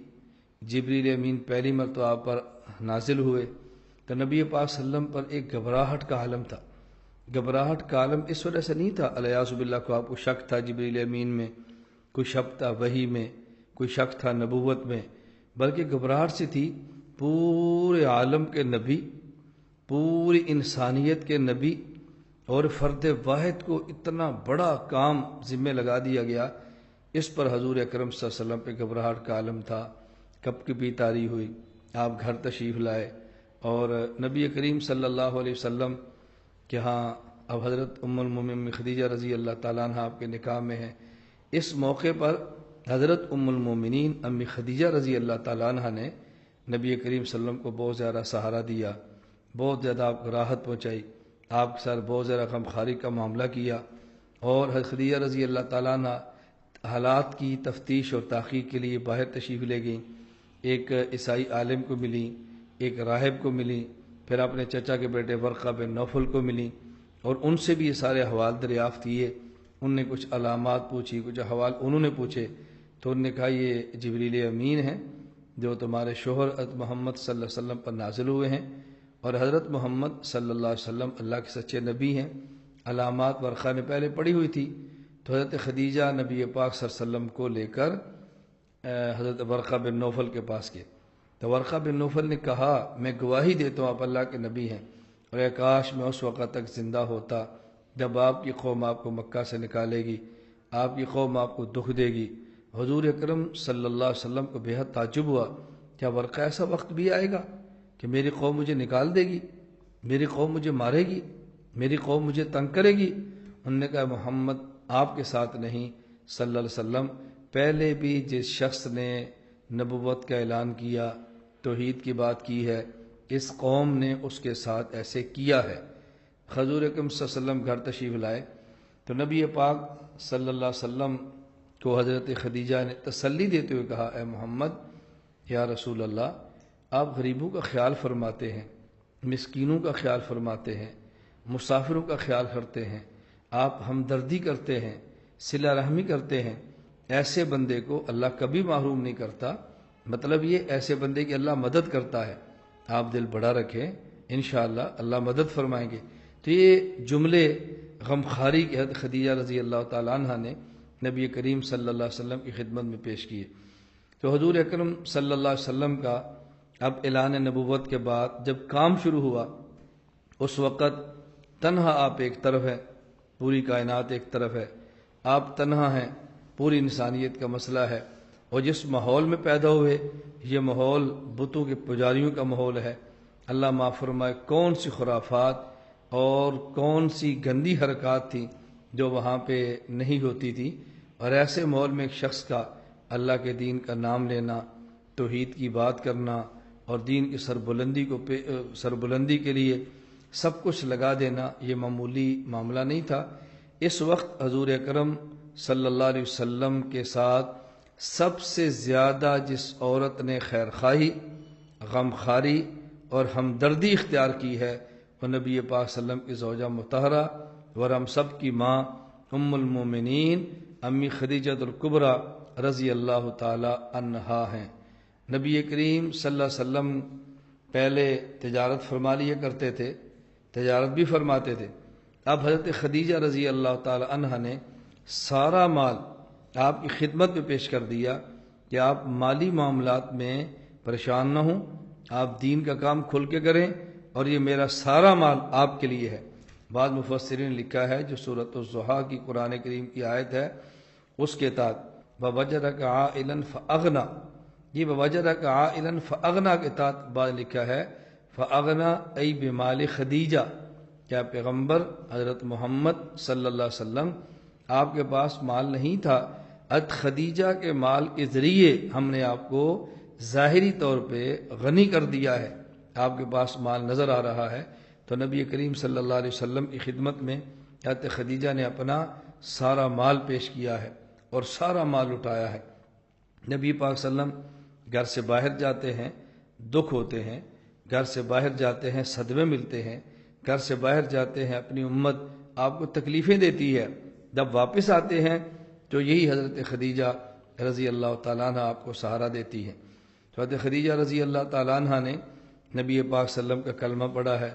جبریل امین پہلی مرتبہ آپ پر نازل ہوئے تو نبی پاک صلی اللہ علیہ وسلم پر ایک گھبراہٹ کا عالم تھا۔ گھبراہٹ کا عالم اس وجہ سے نہیں تھا الیاذ باللہ کو آپ کو شک تھا جبریل امین میں، کوئی شک تھا وحی میں، کوئی شک تھا نبوت میں، بلکہ گھبراہٹ سے تھی پورے عالم کے نبی، پوری انسانیت کے نبی اور فرد واحد کو اتنا بڑا کام ذمہ لگا دیا گیا، اس پر حضور اکرم صلی اللہ علیہ وسلم پہ گھبراہٹ کا عالم تھا۔ کب کی تاری ہوئی، آپ گھر تشریف لائے اور نبی کریم صلی اللہ علیہ وسلم کے ہاں اب حضرت ام المومنین خدیجہ رضی اللہ تعالیٰ عنہ آپ کے نکاح میں ہیں۔ اس موقع پر حضرت ام المومنین امی خدیجہ رضی اللہ تعالیٰ عنہ نے نبی کریم صلی اللہ علیہ وسلم کو بہت زیادہ سہارا دیا، بہت زیادہ آپ کو راحت پہنچائی، آپ کے ساتھ بہت زیادہ غمخواری کا معاملہ کیا، اور حضرت خدیجہ رضی اللہ تعالیٰ عنہ حالات کی تفتیش اور تحقیق کے لیے باہر تشریف لے گئیں۔ ایک عیسائی عالم کو ملی، ایک راہب کو ملی، پھر اپنے چچا کے بیٹے ورقہ بن نوفل کو ملی، اور ان سے بھی یہ سارے احوال دریافت کیے۔ ان نے کچھ علامات پوچھی، کچھ احوال انہوں نے پوچھے، تو انہوں نے کہا یہ جبریل امین ہیں جو تمہارے شوہر حضرت محمد صلی اللہ علیہ وسلم پر نازل ہوئے ہیں، اور حضرت محمد صلی اللہ علیہ وسلم اللہ کے سچے نبی ہیں۔ علامات ورقہ نے پہلے پڑھی ہوئی تھی، تو حضرت خدیجہ نبی پاک صلی اللہ علیہ وسلم کو لے کر حضرت ورقہ بن نوفل کے پاس گئے، تو ورقہ بن نوفل نے کہا میں گواہی دیتا ہوں آپ اللہ کے نبی ہیں، اور اے کاش میں اس وقت تک زندہ ہوتا جب آپ کی قوم آپ کو مکہ سے نکالے گی، آپ کی قوم آپ کو دکھ دے گی۔ حضور اکرم صلی اللہ علیہ وسلم کو بے حد تعجب ہوا، کیا ورقہ ایسا وقت بھی آئے گا کہ میری قوم مجھے نکال دے گی، میری قوم مجھے مارے گی، میری قوم مجھے تنگ کرے گی؟ انہوں نے کہا محمد آپ کے ساتھ نہیں صلی اللہ علیہ وسلم، پہلے بھی جس شخص نے نبوت کا اعلان کیا، توحید کی بات کی ہے، اس قوم نے اس کے ساتھ ایسے کیا ہے۔ حضور اکرم صلی اللہ علیہ وسلم گھر تشریف لائے تو نبی پاک صلی اللہ علیہ وسلم کو حضرت خدیجہ نے تسلی دیتے ہوئے کہا اے محمد یا رسول اللہ، آپ غریبوں کا خیال فرماتے ہیں، مسکینوں کا خیال فرماتے ہیں، مسافروں کا خیال کرتے ہیں، آپ ہمدردی کرتے ہیں، صلہ رحمی کرتے ہیں، ایسے بندے کو اللہ کبھی محروم نہیں کرتا۔ مطلب یہ ایسے بندے کی اللہ مدد کرتا ہے، آپ دل بڑا رکھیں، انشاءاللہ اللہ مدد فرمائیں گے۔ تو یہ جملے غمخواری کے حضرت خدیجہ رضی اللہ تعالیٰ عنہ نے نبی کریم صلی اللہ علیہ وسلم کی خدمت میں پیش کیے۔ تو حضور اکرم صلی اللہ علیہ وسلم کا اب اعلان نبوت کے بعد جب کام شروع ہوا، اس وقت تنہا آپ ایک طرف ہیں، پوری کائنات ایک طرف ہے، آپ تنہا ہیں، پوری انسانیت کا مسئلہ ہے، اور جس ماحول میں پیدا ہوئے یہ ماحول بتوں کے پجاریوں کا ماحول ہے۔ اللہ معاف فرمائے کون سی خرافات اور کون سی گندی حرکات تھیں جو وہاں پہ نہیں ہوتی تھی، اور ایسے ماحول میں ایک شخص کا اللہ کے دین کا نام لینا، توحید کی بات کرنا اور دین کی سربلندی کے لیے سب کچھ لگا دینا، یہ معمولی معاملہ نہیں تھا۔ اس وقت حضور اکرم صلی اللہ علیہ وسلم کے ساتھ سب سے زیادہ جس عورت نے خیر خواہی، غمخواری اور ہمدردی اختیار کی ہے وہ نبی پاک صلی اللہ علیہ وسلم کی زوجہ مطہرہ اور ہم سب کی ماں ام المومنین امی خدیجہ الکبریٰ رضی اللہ تعالی عنہا ہیں۔ نبی کریم صلی اللہ علیہ وسلم پہلے تجارت فرما لیا کرتے تھے، تجارت بھی فرماتے تھے۔ اب حضرت خدیجہ رضی اللہ تعالی عنہا نے سارا مال آپ کی خدمت میں پیش کر دیا کہ آپ مالی معاملات میں پریشان نہ ہوں، آپ دین کا کام کھل کے کریں، اور یہ میرا سارا مال آپ کے لیے ہے۔ بعض مفسرین نے لکھا ہے جو سورۃ الضحیٰ کی قرآن کریم کی آیت ہے اس کے تحت وَوَجَدَكَ عَائِلًا فَأَغْنَىٰ، یہ وَوَجَدَكَ عَائِلًا فَأَغْنَىٰ کے تحت بعض لکھا ہے فَأَغْنَىٰ ای بِمَالِ خدیجہ، کیا پیغمبر حضرت محمد صلی اللہ علیہ وسلم آپ کے پاس مال نہیں تھا، خدیجہ کے مال کے ذریعے ہم نے آپ کو ظاہری طور پہ غنی کر دیا ہے، آپ کے پاس مال نظر آ رہا ہے۔ تو نبی کریم صلی اللہ علیہ وسلم کی خدمت میں حضرت خدیجہ نے اپنا سارا مال پیش کیا ہے اور سارا مال اٹھایا ہے۔ نبی پاک صلی اللہ علیہ وسلم گھر سے باہر جاتے ہیں، دکھ ہوتے ہیں، گھر سے باہر جاتے ہیں، صدمے ملتے ہیں، گھر سے باہر جاتے ہیں، اپنی امت آپ کو تکلیفیں دیتی ہے، جب واپس آتے ہیں تو یہی حضرت خدیجہ رضی اللہ تعالیٰ عنہ آپ کو سہارا دیتی ہے۔ تو حضرت خدیجہ رضی اللہ تعالیٰ عنہ نے نبی پاک صلی اللہ علیہ وسلم کا کلمہ پڑھا ہے،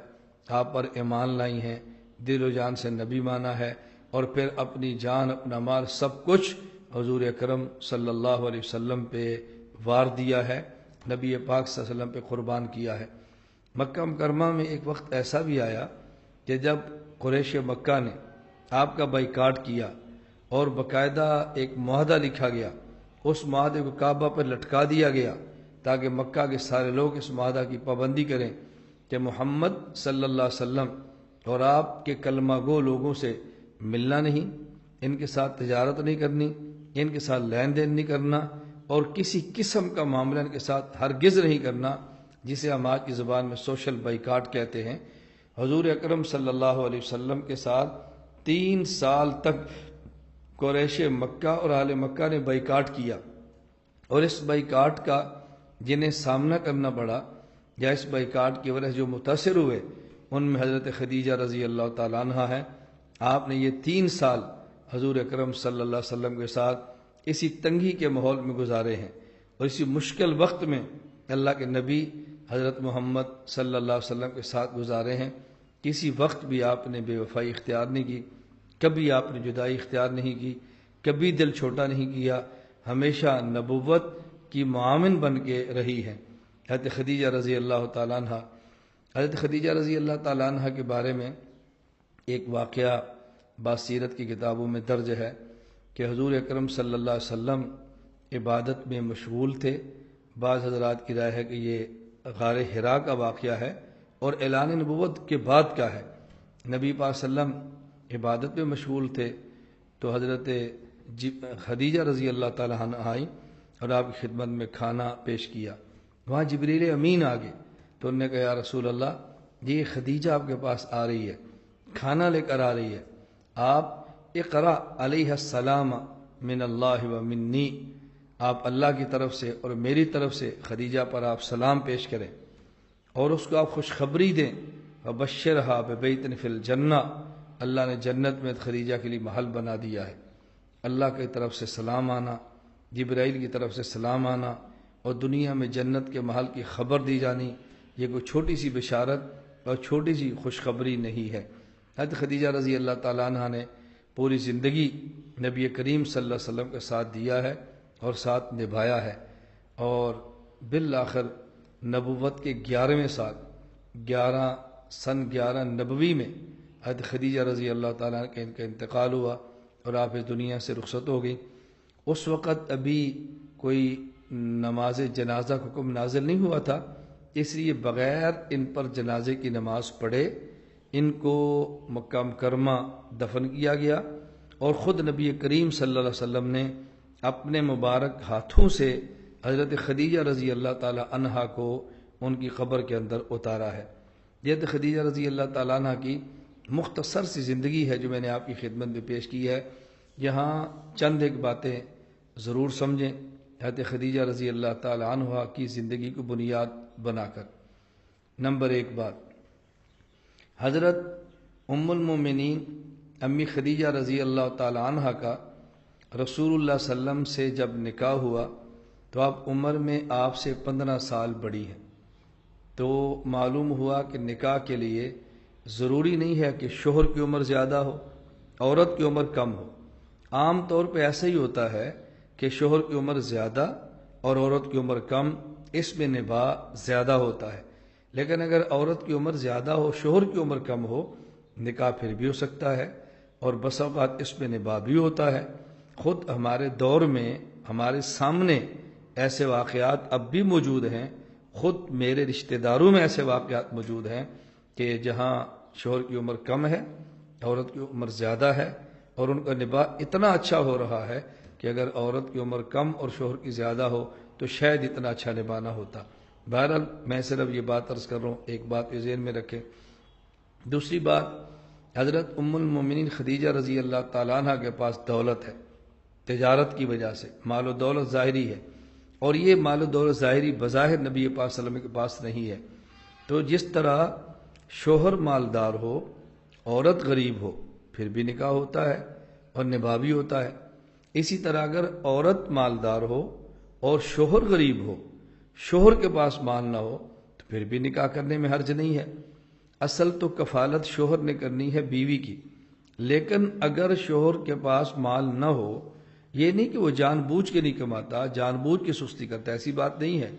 آپ پر ایمان لائی ہیں، دل و جان سے نبی مانا ہے، اور پھر اپنی جان، اپنا مال، سب کچھ حضور اکرم صلی اللہ علیہ وسلم پہ وار دیا ہے، نبی پاک صلی اللہ علیہ وسلم پہ قربان کیا ہے۔ مکہ مکرمہ میں ایک وقت ایسا بھی آیا کہ جب قریش مکہ نے آپ کا بائیکاٹ کیا اور باقاعدہ ایک معاہدہ لکھا گیا، اس معاہدے کو کعبہ پر لٹکا دیا گیا تاکہ مکہ کے سارے لوگ اس معاہدہ کی پابندی کریں کہ محمد صلی اللہ علیہ وسلم اور آپ کے کلمہ گو لوگوں سے ملنا نہیں، ان کے ساتھ تجارت نہیں کرنی، ان کے ساتھ لین دین نہیں کرنا، اور کسی قسم کا معاملہ ان کے ساتھ ہرگز نہیں کرنا، جسے ہم آج کی زبان میں سوشل بائیکاٹ کہتے ہیں۔ حضور اکرم صلی اللہ علیہ وسلم کے ساتھ 3 سال تک قریش مکہ اور اہل مکہ نے بائیکاٹ کیا، اور اس بائیکاٹ کا جنہیں سامنا کرنا پڑا یا اس بائیکاٹ کی وجہ سے جو متاثر ہوئے ان میں حضرت خدیجہ رضی اللہ تعالیٰ عنہ ہے۔ آپ نے یہ 3 سال حضور اکرم صلی اللہ علیہ وسلم کے ساتھ اسی تنگی کے ماحول میں گزارے ہیں، اور اسی مشکل وقت میں اللہ کے نبی حضرت محمد صلی اللہ علیہ وسلم کے ساتھ گزارے ہیں۔ کسی وقت بھی آپ نے بے وفائی اختیار نہیں کی، کبھی آپ نے جدائی اختیار نہیں کی، کبھی دل چھوٹا نہیں کیا، ہمیشہ نبوت کی معاون بن کے رہی ہے۔ حضرت خدیجہ رضی اللہ تعالیٰ عنہ، حضرت خدیجہ رضی اللہ تعالیٰ عنہ کے بارے میں ایک واقعہ باسیرت کی کتابوں میں درج ہے کہ حضور اکرم صلی اللہ علیہ وسلم عبادت میں مشغول تھے۔ بعض حضرات کی رائے ہے کہ یہ غار حرا کا واقعہ ہے اور اعلان نبوت کے بعد کا ہے۔ نبی پاک صلی اللہ علیہ وسلم عبادت میں مشغول تھے تو حضرت خدیجہ رضی اللہ تعالیٰ عنہ آئیں اور آپ کی خدمت میں کھانا پیش کیا۔ وہاں جبریل امین آ گئے تو انہوں نے کہا یا رسول اللہ، یہ خدیجہ آپ کے پاس آ رہی ہے، کھانا لے کر آ رہی ہے، آپ اقرا علیہ السلام من اللہ و منی، آپ اللہ کی طرف سے اور میری طرف سے خدیجہ پر آپ سلام پیش کریں اور اس کو آپ خوشخبری دیں، وبشرھا ببیت فی الجنہ، اللہ نے جنت میں خدیجہ کے لیے محل بنا دیا ہے۔ اللہ کی طرف سے سلام آنا، جبرائیل کی طرف سے سلام آنا اور دنیا میں جنت کے محل کی خبر دی جانی، یہ کوئی چھوٹی سی بشارت اور چھوٹی سی خوشخبری نہیں ہے۔ حضرت خدیجہ رضی اللہ تعالیٰ عنہ نے پوری زندگی نبی کریم صلی اللہ علیہ وسلم کے ساتھ دیا ہے اور ساتھ نبھایا ہے، اور بالآخر نبوت کے 11ویں سال 11 نبوی میں حضرت خدیجہ رضی اللہ تعالیٰ عنہ کا انتقال ہوا اور آپ اس دنیا سے رخصت ہو گئی۔ اس وقت ابھی کوئی نماز جنازہ کا حکم نازل نہیں ہوا تھا، اس لیے بغیر ان پر جنازے کی نماز پڑھے ان کو مکہ مکرمہ دفن کیا گیا، اور خود نبی کریم صلی اللہ علیہ وسلم نے اپنے مبارک ہاتھوں سے حضرت خدیجہ رضی اللہ تعالی عنہا کو ان کی قبر کے اندر اتارا ہے۔ حضرت خدیجہ رضی اللہ تعالی عنہا کی مختصر سی زندگی ہے جو میں نے آپ کی خدمت میں پیش کی ہے۔ یہاں چند ایک باتیں ضرور سمجھیں حضرت خدیجہ رضی اللہ تعالی عنہا کی زندگی کو بنیاد بنا کر۔ نمبر 1 بات، حضرت ام المومنین امی خدیجہ رضی اللہ تعالی عنہا کا رسول اللہ صلی اللہ علیہ وسلم سے جب نکاح ہوا تو آپ عمر میں آپ سے 15 سال بڑی ہیں۔ تو معلوم ہوا کہ نکاح کے لیے ضروری نہیں ہے کہ شوہر کی عمر زیادہ ہو، عورت کی عمر کم ہو۔ عام طور پہ ایسا ہی ہوتا ہے کہ شوہر کی عمر زیادہ اور عورت کی عمر کم، اس میں نباہ زیادہ ہوتا ہے۔ لیکن اگر عورت کی عمر زیادہ ہو، شوہر کی عمر کم ہو، نکاح پھر بھی ہو سکتا ہے، اور بس اوقات اس میں نباہ بھی ہوتا ہے۔ خود ہمارے دور میں ہمارے سامنے ایسے واقعات اب بھی موجود ہیں، خود میرے رشتہ داروں میں ایسے واقعات موجود ہیں کہ جہاں شوہر کی عمر کم ہے، عورت کی عمر زیادہ ہے، اور ان کا نباہ اتنا اچھا ہو رہا ہے کہ اگر عورت کی عمر کم اور شوہر کی زیادہ ہو تو شاید اتنا اچھا نباہ نہ ہوتا۔ بہرحال میں صرف یہ بات عرض کر رہا ہوں، ایک بات یہ ذہن میں رکھیں۔ دوسری بات، حضرت ام المومنین خدیجہ رضی اللہ تعالیٰ عنہ کے پاس دولت ہے، تجارت کی وجہ سے مال و دولت ظاہری ہے، اور یہ مال و دولت ظاہری بظاہر نبی پاک صلی اللہ علیہ وسلم کے پاس نہیں ہے۔ تو جس طرح شوہر مالدار ہو، عورت غریب ہو، پھر بھی نکاح ہوتا ہے اور نباہ بھی ہوتا ہے۔ اسی طرح اگر عورت مالدار ہو اور شوہر غریب ہو، شوہر کے پاس مال نہ ہو، تو پھر بھی نکاح کرنے میں حرج نہیں ہے۔ اصل تو کفالت شوہر نے کرنی ہے بیوی کی، لیکن اگر شوہر کے پاس مال نہ ہو، یہ نہیں کہ وہ جان بوجھ کے نہیں کماتا، جان بوجھ کے سستی کرتا، ایسی بات نہیں ہے۔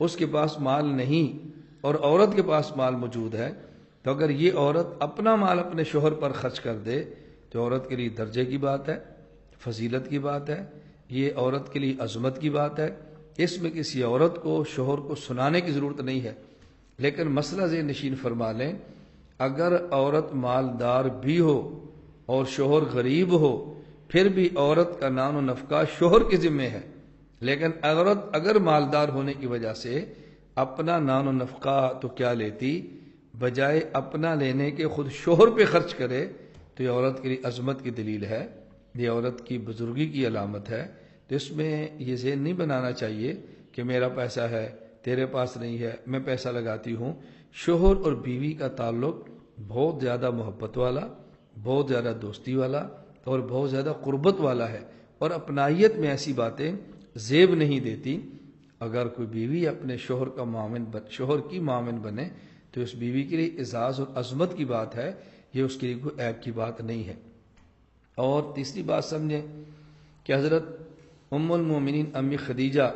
اس کے پاس مال نہیں اور عورت کے پاس مال موجود ہے، تو اگر یہ عورت اپنا مال اپنے شوہر پر خرچ کر دے تو عورت کے لیے درجے کی بات ہے، فضیلت کی بات ہے، یہ عورت کے لیے عظمت کی بات ہے۔ اس میں کسی عورت کو شوہر کو سنانے کی ضرورت نہیں ہے۔ لیکن مسئلہ ذہن نشین فرما لیں، اگر عورت مالدار بھی ہو اور شوہر غریب ہو، پھر بھی عورت کا نان و نفقہ شوہر کے ذمہ ہے۔ لیکن عورت اگر مالدار ہونے کی وجہ سے اپنا نان و نفقہ تو کیا لیتی، بجائے اپنا لینے کے خود شوہر پہ خرچ کرے، تو یہ عورت کے لیے عظمت کی دلیل ہے، یہ عورت کی بزرگی کی علامت ہے۔ تو اس میں یہ ذہن نہیں بنانا چاہیے کہ میرا پیسہ ہے تیرے پاس نہیں ہے، میں پیسہ لگاتی ہوں۔ شوہر اور بیوی کا تعلق بہت زیادہ محبت والا، بہت زیادہ دوستی والا اور بہت زیادہ قربت والا ہے، اور اپنائیت میں ایسی باتیں زیب نہیں دیتی۔ اگر کوئی بیوی اپنے شوہر کی معاون بنے تو اس بیوی کے لیے اعزاز اور عظمت کی بات ہے، یہ اس کے لیے کوئی عیب کی بات نہیں ہے۔ اور تیسری بات سمجھیں کہ حضرت ام المومنین امی خدیجہ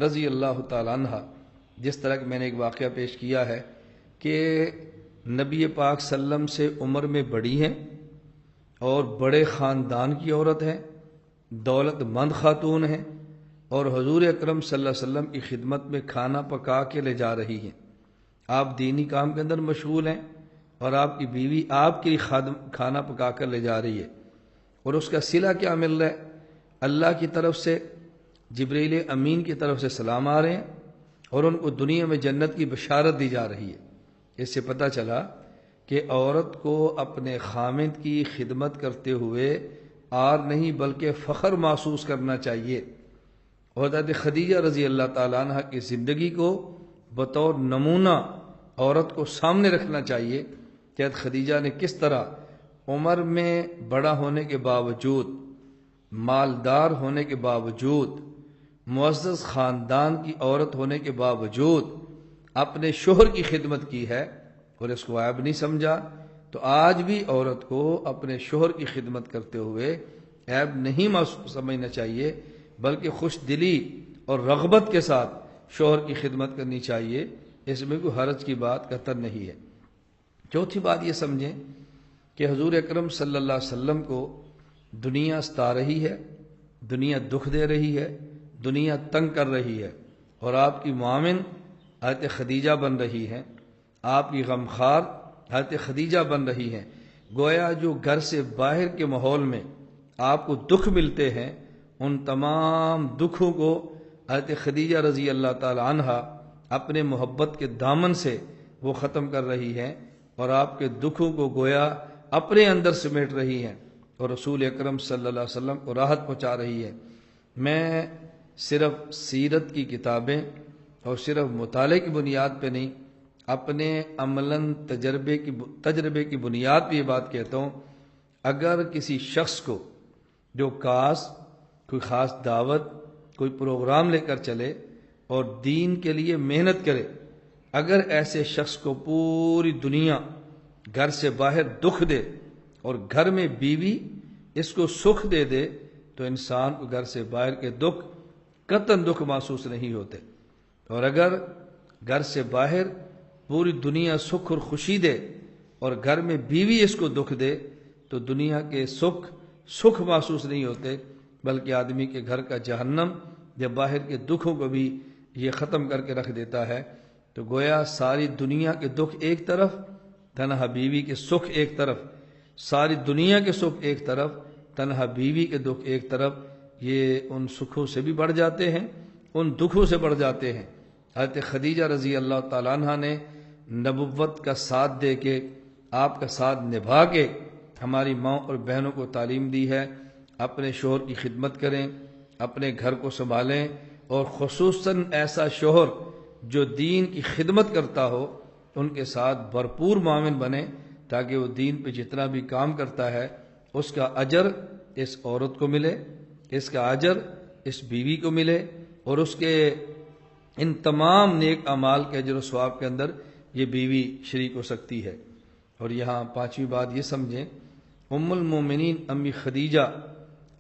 رضی اللہ تعالیٰ عنہ، جس طرح کہ میں نے ایک واقعہ پیش کیا ہے کہ نبی پاک صلی اللہ علیہ وسلم سے عمر میں بڑی ہیں اور بڑے خاندان کی عورت ہیں، دولت مند خاتون ہیں، اور حضور اکرم صلی اللہ علیہ وسلم کی خدمت میں کھانا پکا کے لے جا رہی ہیں۔ آپ دینی کام کے اندر مشغول ہیں اور آپ کی بیوی آپ کے لیے کھانا پکا کر لے جا رہی ہے، اور اس کا صلہ کیا مل رہا ہے؟ اللہ کی طرف سے جبریل امین کی طرف سے سلام آ رہے ہیں، اور ان کو دنیا میں جنت کی بشارت دی جا رہی ہے۔ اس سے پتہ چلا کہ عورت کو اپنے خامند کی خدمت کرتے ہوئے آر نہیں بلکہ فخر محسوس کرنا چاہیے، اور حضرت خدیجہ رضی اللہ تعالیٰ عنہ کی زندگی کو بطور نمونہ عورت کو سامنے رکھنا چاہیے کہ حضرت خدیجہ نے کس طرح عمر میں بڑا ہونے کے باوجود، مالدار ہونے کے باوجود، معزز خاندان کی عورت ہونے کے باوجود اپنے شوہر کی خدمت کی ہے اور اس کو عیب نہیں سمجھا۔ تو آج بھی عورت کو اپنے شوہر کی خدمت کرتے ہوئے عیب نہیں سمجھنا چاہیے، بلکہ خوش دلی اور رغبت کے ساتھ شوہر کی خدمت کرنی چاہیے، اس میں کوئی حرج کی بات قطعاً نہیں ہے۔ چوتھی بات یہ سمجھیں کہ حضور اکرم صلی اللہ علیہ وسلم کو دنیا ستا رہی ہے، دنیا دکھ دے رہی ہے، دنیا تنگ کر رہی ہے، اور آپ کی معاون حضرت خدیجہ بن رہی ہیں، آپ کی غمخوار حضرت خدیجہ بن رہی ہیں۔ گویا جو گھر سے باہر کے ماحول میں آپ کو دکھ ملتے ہیں، ان تمام دکھوں کو حضرت خدیجہ رضی اللہ تعالی عنہا اپنے محبت کے دامن سے وہ ختم کر رہی ہیں اور آپ کے دکھوں کو گویا اپنے اندر سمیٹ رہی ہیں اور رسول اکرم صلی اللہ علیہ وسلم کو راحت پہنچا رہی ہے۔ میں صرف سیرت کی کتابیں اور صرف مطالعے کی بنیاد پہ نہیں، اپنے عملاً تجربے کی بنیاد پہ یہ بات کہتا ہوں، اگر کسی شخص کو جو کوئی خاص دعوت، کوئی پروگرام لے کر چلے اور دین کے لیے محنت کرے، اگر ایسے شخص کو پوری دنیا گھر سے باہر دکھ دے اور گھر میں بیوی اس کو سکھ دے دے تو انسان کو گھر سے باہر کے دکھ قطعاً دکھ محسوس نہیں ہوتے، اور اگر گھر سے باہر پوری دنیا سکھ اور خوشی دے اور گھر میں بیوی اس کو دکھ دے تو دنیا کے سکھ محسوس نہیں ہوتے، بلکہ آدمی کے گھر کا جہنم جب باہر کے دکھوں کو بھی یہ ختم کر کے رکھ دیتا ہے تو گویا ساری دنیا کے دکھ ایک طرف، تنہا بیوی کے سکھ ایک طرف، ساری دنیا کے سکھ ایک طرف، تنہا بیوی کے دکھ ایک طرف، یہ ان سکھوں سے بھی بڑھ جاتے ہیں، ان دکھوں سے بڑھ جاتے ہیں۔ حضرت خدیجہ رضی اللہ تعالیٰ عنہ نے نبوت کا ساتھ دے کے، آپ کا ساتھ نبھا کے ہماری ماں اور بہنوں کو تعلیم دی ہے، اپنے شوہر کی خدمت کریں، اپنے گھر کو سنبھالیں، اور خصوصاً ایسا شوہر جو دین کی خدمت کرتا ہو ان کے ساتھ بھرپور معاون بنے، تاکہ وہ دین پہ جتنا بھی کام کرتا ہے اس کا اجر اس عورت کو ملے، اس کا اجر اس بیوی کو ملے، اور اس کے ان تمام نیک اعمال کے اجر و ثواب کے اندر یہ بیوی شریک ہو سکتی ہے۔ اور یہاں پانچویں بات یہ سمجھیں، ام المومنین امی خدیجہ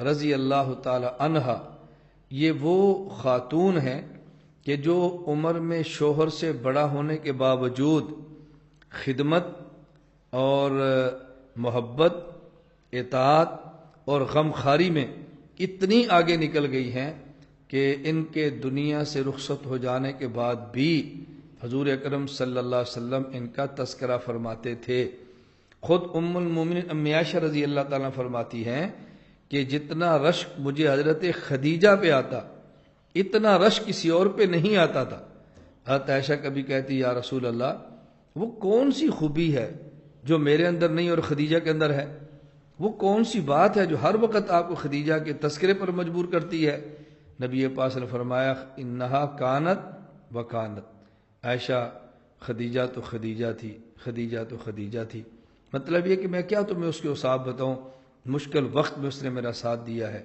رضی اللہ تعالی عنہا یہ وہ خاتون ہیں کہ جو عمر میں شوہر سے بڑا ہونے کے باوجود خدمت اور محبت، اطاعت اور غمخواری میں اتنی آگے نکل گئی ہیں کہ ان کے دنیا سے رخصت ہو جانے کے بعد بھی حضور اکرم صلی اللہ علیہ وسلم ان کا تذکرہ فرماتے تھے۔ خود ام المومنین امی عائشہ رضی اللہ تعالیٰ فرماتی ہیں کہ جتنا رشک مجھے حضرت خدیجہ پہ آتا اتنا رشک کسی اور پہ نہیں آتا تھا۔ حضرت عائشہ کبھی کہتی یا رسول اللہ وہ کون سی خوبی ہے جو میرے اندر نہیں اور خدیجہ کے اندر ہے؟ وہ کون سی بات ہے جو ہر وقت آپ کو خدیجہ کے تذکرے پر مجبور کرتی ہے؟ نبی پاک نے فرمایا انہا کانت و کانت، عائشہ خدیجہ تو خدیجہ تھی، خدیجہ تو خدیجہ تھی۔ مطلب یہ کہ میں کیا تمہیں اس کے اوصاف بتاؤں، مشکل وقت میں اس نے میرا ساتھ دیا ہے،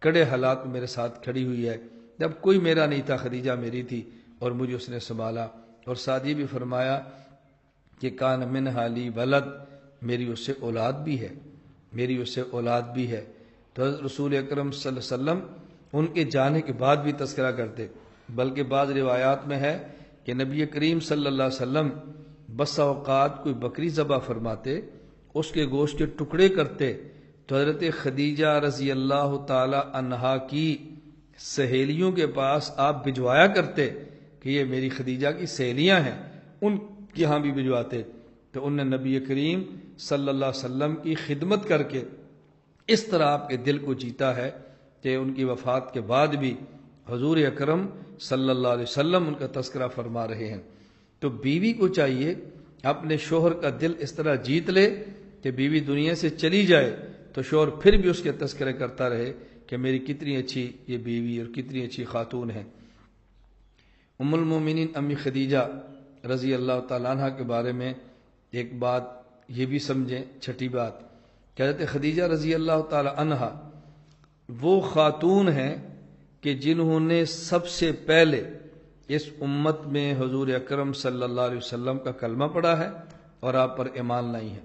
کڑے حالات میں میرے ساتھ کھڑی ہوئی ہے، جب کوئی میرا نہیں تھا خدیجہ میری تھی اور مجھے اس نے سنبھالا۔ اور ساتھ یہ بھی فرمایا کہ کان من حالی ولد، میری اس سے اولاد بھی ہے، میری اس سے اولاد بھی ہے۔ تو حضرت رسول اکرم صلی اللہ علیہ وسلم ان کے جانے کے بعد بھی تذکرہ کرتے، بلکہ بعض روایات میں ہے کہ نبی کریم صلی اللہ علیہ وسلم بسا اوقات کوئی بکری ذبح فرماتے، اس کے گوشت کے ٹکڑے کرتے تو حضرت خدیجہ رضی اللہ تعالی عنہا کی سہیلیوں کے پاس آپ بھجوایا کرتے کہ یہ میری خدیجہ کی سہیلیاں ہیں، ان کے ہاں بھی بھجواتے۔ تو ان نے نبی کریم صلی اللہ علیہ وسلم کی خدمت کر کے اس طرح آپ کے دل کو جیتا ہے کہ ان کی وفات کے بعد بھی حضور اکرم صلی اللہ علیہ وسلم ان کا تذکرہ فرما رہے ہیں۔ تو بیوی کو چاہیے اپنے شوہر کا دل اس طرح جیت لے کہ بیوی دنیا سے چلی جائے تو شوہر پھر بھی اس کے تذکرے کرتا رہے کہ میری کتنی اچھی یہ بیوی اور کتنی اچھی خاتون ہے۔ ام المومنین امی خدیجہ رضی اللہ تعالیٰ عنہ کے بارے میں ایک بات یہ بھی سمجھیں، چھٹی بات کہ حضرت خدیجہ رضی اللہ تعالیٰ عنہ وہ خاتون ہیں کہ جنہوں نے سب سے پہلے اس امت میں حضور اکرم صلی اللہ علیہ وسلم کا کلمہ پڑھا ہے اور آپ پر ایمان لائی ہے۔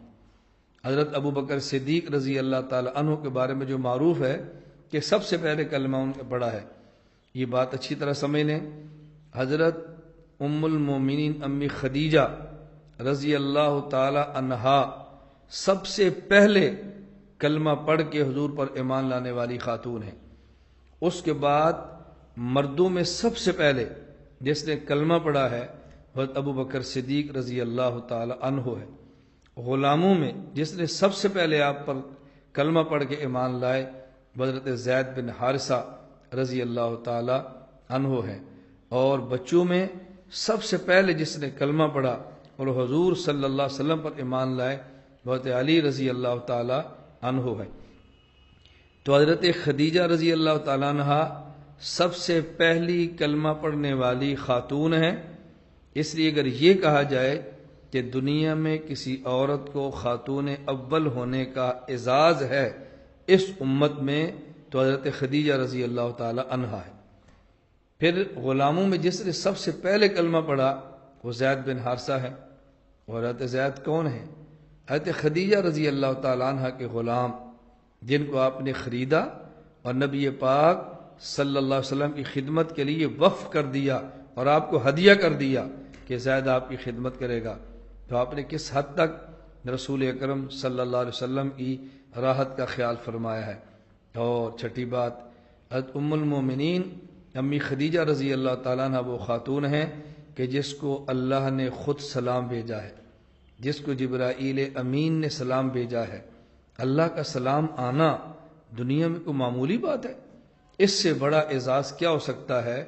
حضرت ابو بکر صدیق رضی اللہ تعالیٰ عنہ کے بارے میں جو معروف ہے کہ سب سے پہلے کلمہ ان کا پڑھا ہے، یہ بات اچھی طرح سمجھ لیں۔ حضرت ام المومنین امی خدیجہ رضی اللہ تعالی عنہا سب سے پہلے کلمہ پڑھ کے حضور پر ایمان لانے والی خاتون ہیں۔ اس کے بعد مردوں میں سب سے پہلے جس نے کلمہ پڑھا ہے حضرت ابو بکر صدیق رضی اللہ تعالی عنہ ہے۔ غلاموں میں جس نے سب سے پہلے آپ پر کلمہ پڑھ کے ایمان لائے حضرت زید بن حارثہ رضی اللہ تعالی عنہ ہے، اور بچوں میں سب سے پہلے جس نے کلمہ پڑھا اور حضور صلی اللہ علیہ وسلم پر ایمان لائے حضرت علی رضی اللہ تعالی عنہ ہے۔ تو حضرت خدیجہ رضی اللہ تعالیٰ عنہ سب سے پہلی کلمہ پڑھنے والی خاتون ہیں، اس لیے اگر یہ کہا جائے کہ دنیا میں کسی عورت کو خاتون اول ہونے کا اعزاز ہے اس امت میں تو حضرت خدیجہ رضی اللہ تعالی عنہا ہے۔ پھر غلاموں میں جس نے سب سے پہلے کلمہ پڑھا وہ زید بن حارثہ ہے، اور حضرت زید کون ہیں؟ حضرت خدیجہ رضی اللہ تعالی عنہ کے غلام جن کو آپ نے خریدا اور نبی پاک صلی اللہ علیہ وسلم کی خدمت کے لیے وقف کر دیا اور آپ کو ہدیہ کر دیا کہ زید آپ کی خدمت کرے گا، تو آپ نے کس حد تک رسول اکرم صلی اللہ علیہ وسلم کی راحت کا خیال فرمایا ہے۔ اور چھٹی بات، حضرت ام المومنین امی خدیجہ رضی اللہ تعالیٰ عنہ وہ خاتون ہیں کہ جس کو اللہ نے خود سلام بھیجا ہے، جس کو جبرائیل امین نے سلام بھیجا ہے۔ اللہ کا سلام آنا دنیا میں کوئی معمولی بات ہے؟ اس سے بڑا اعزاز کیا ہو سکتا ہے؟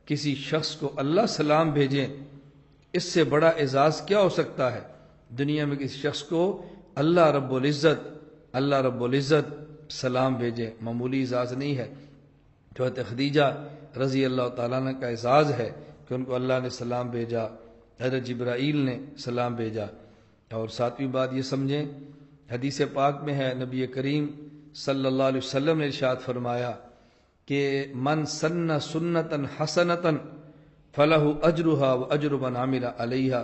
کسی شخص کو اللہ سلام بھیجیں، اس سے بڑا اعزاز کیا ہو سکتا ہے؟ دنیا میں کسی شخص کو اللہ رب العزت سلام بھیجے، معمولی اعزاز نہیں ہے۔ تو حضرت خدیجہ رضی اللہ تعالیٰ عنہ کا اعزاز ہے کہ ان کو اللہ نے سلام بھیجا، حضرت جبرائیل نے سلام بھیجا۔ اور ساتویں بات یہ سمجھیں، حدیث پاک میں ہے نبی کریم صلی اللہ علیہ وسلم نے ارشاد فرمایا کہ من سن سنتا حسنتا فلہ اجرہا و اجر من عمل علیہا،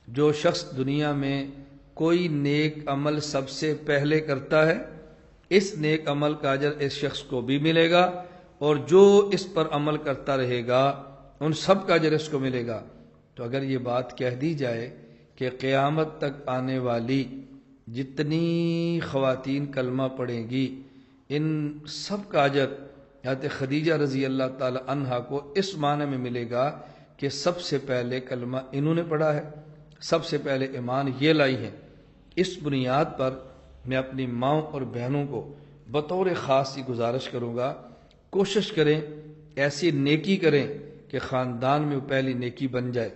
جو شخص دنیا میں کوئی نیک عمل سب سے پہلے کرتا ہے اس نیک عمل کا اجر اس شخص کو بھی ملے گا، اور جو اس پر عمل کرتا رہے گا ان سب کا اجر اس کو ملے گا۔ تو اگر یہ بات کہہ دی جائے کہ قیامت تک آنے والی جتنی خواتین کلمہ پڑھیں گی ان سب کا اجر حضرت خدیجہ رضی اللہ تعالی عنہا کو اس معنی میں ملے گا کہ سب سے پہلے کلمہ انہوں نے پڑھا ہے، سب سے پہلے ایمان یہ لائی ہے۔ اس بنیاد پر میں اپنی ماؤں اور بہنوں کو بطور خاص یہ گزارش کروں گا، کوشش کریں ایسی نیکی کریں کہ خاندان میں وہ پہلی نیکی بن جائے۔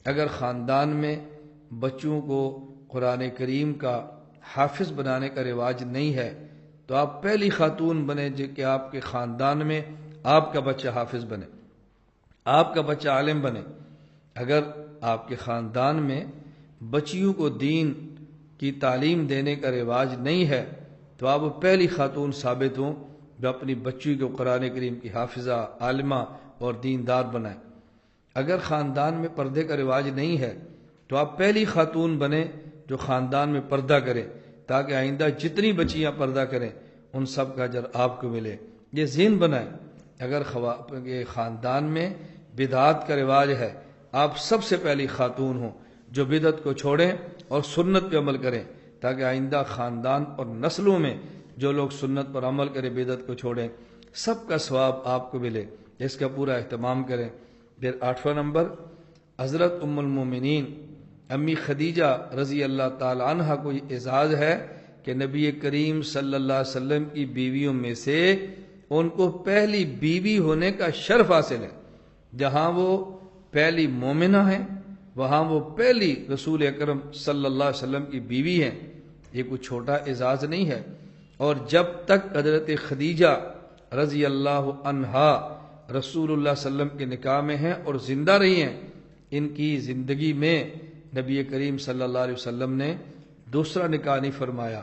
اگر خاندان میں بچوں کو قرآن کریم کا حافظ بنانے کا رواج نہیں ہے تو آپ پہلی خاتون بنے کہ آپ کے خاندان میں آپ کا بچہ حافظ بنے، آپ کا بچہ عالم بنے۔ اگر آپ کے خاندان میں بچیوں کو دین کی تعلیم دینے کا رواج نہیں ہے تو آپ پہلی خاتون ثابت ہوں جو اپنی بچی کو قرآن کریم کی حافظہ، عالمہ اور دیندار بنائیں۔ اگر خاندان میں پردے کا رواج نہیں ہے تو آپ پہلی خاتون بنیں جو خاندان میں پردہ کرے تاکہ آئندہ جتنی بچیاں پردہ کریں ان سب کا اجر آپ کو ملے۔ یہ ذہن بنائیں۔ اگر خاندان میں بدعات کا رواج ہے آپ سب سے پہلی خاتون ہوں جو بدعت کو چھوڑیں اور سنت پہ عمل کریں تاکہ آئندہ خاندان اور نسلوں میں جو لوگ سنت پر عمل کریں، بدعت کو چھوڑیں، سب کا ثواب آپ کو ملے۔ اس کا پورا اہتمام کریں۔ پھر 8واں نمبر، حضرت ام المومنین امی خدیجہ رضی اللہ تعالی عنہ کو یہ اعزاز ہے کہ نبی کریم صلی اللہ علیہ وسلم کی بیویوں میں سے ان کو پہلی بیوی ہونے کا شرف حاصل ہے۔ جہاں وہ پہلی مومنہ ہیں وہاں وہ پہلی رسول اکرم صلی اللہ علیہ وسلم کی بیوی ہیں۔ یہ کوئی چھوٹا اعزاز نہیں ہے۔ اور جب تک حضرت خدیجہ رضی اللہ عنہا رسول اللہ صلی اللہ علیہ وسلم کے نکاح میں ہیں اور زندہ رہی ہیں، ان کی زندگی میں نبی کریم صلی اللہ علیہ وسلم نے دوسرا نکاح نہیں فرمایا۔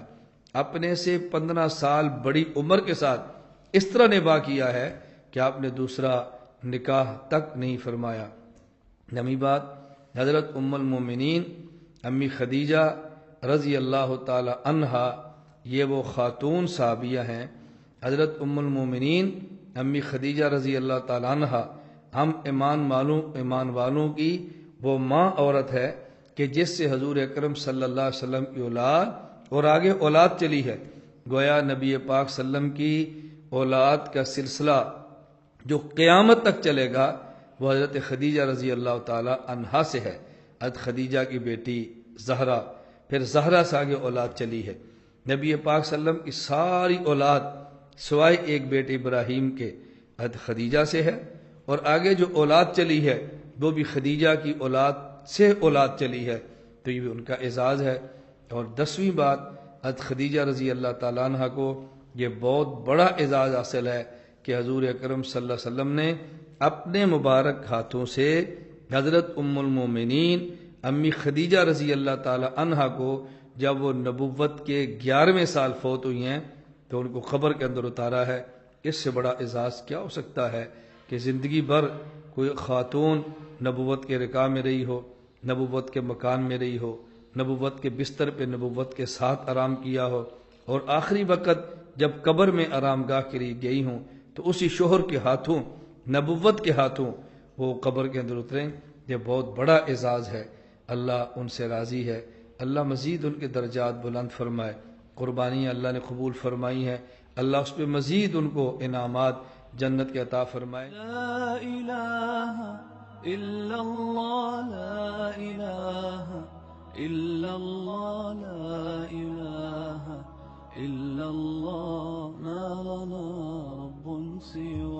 اپنے سے 15 سال بڑی عمر کے ساتھ اس طرح نباہ کیا ہے کہ آپ نے دوسرا نکاح تک نہیں فرمایا۔ نویں بات، حضرت ام المومنین امی خدیجہ رضی اللہ تعالی عنہا یہ وہ خاتون صحابیہ ہیں۔ حضرت ام المومنین امی خدیجہ رضی اللہ تعالی عنہا ہم ایمان والوں کی وہ ماں عورت ہے کہ جس سے حضور اکرم صلی اللہ علیہ وسلم کی اولاد اور آگے اولاد چلی ہے۔ گویا نبی پاک صلی اللہ علیہ وسلم کی اولاد کا سلسلہ جو قیامت تک چلے گا وہ حضرت خدیجہ رضی اللہ تعالی عنہا سے ہے۔ حضرت خدیجہ کی بیٹی زہرا، پھر زہرا سے آگے اولاد چلی ہے۔ نبی پاک صلی اللہ علیہ وسلم کی ساری اولاد سوائے ایک بیٹے ابراہیم کے خدیجہ سے ہے، اور آگے جو اولاد چلی ہے وہ بھی خدیجہ کی اولاد سے اولاد چلی ہے، تو یہ بھی ان کا اعزاز ہے۔ اور 10ویں بات، حضرت خدیجہ رضی اللہ تعالیٰ عنہ کو یہ بہت بڑا اعزاز حاصل ہے کہ حضور اکرم صلی اللہ علیہ وسلم نے اپنے مبارک ہاتھوں سے حضرت ام المومنین امی خدیجہ رضی اللہ تعالی عنہا کو جب وہ نبوت کے 11ویں سال فوت ہوئی ہیں تو ان کو قبر کے اندر اتارا ہے۔ اس سے بڑا اعزاز کیا ہو سکتا ہے کہ زندگی بھر کوئی خاتون نبوت کے رکاع میں رہی ہو، نبوت کے مکان میں رہی ہو، نبوت کے بستر پہ نبوت کے ساتھ آرام کیا ہو، اور آخری وقت جب قبر میں آرام گاہ کے لیے گئی ہوں تو اسی شوہر کے ہاتھوں، نبوت کے ہاتھوں وہ قبر کے اندر اتریں، یہ بہت بڑا اعزاز ہے۔ اللہ ان سے راضی ہے، اللہ مزید ان کے درجات بلند فرمائے، قربانیاں اللہ نے قبول فرمائی ہیں، اللہ اس پہ مزید ان کو انعامات جنت کے عطا فرمائے۔ لا الہ الا اللہ، لا الہ الا اللہ، لا الہ الا اللہ، ما لنا رب سوى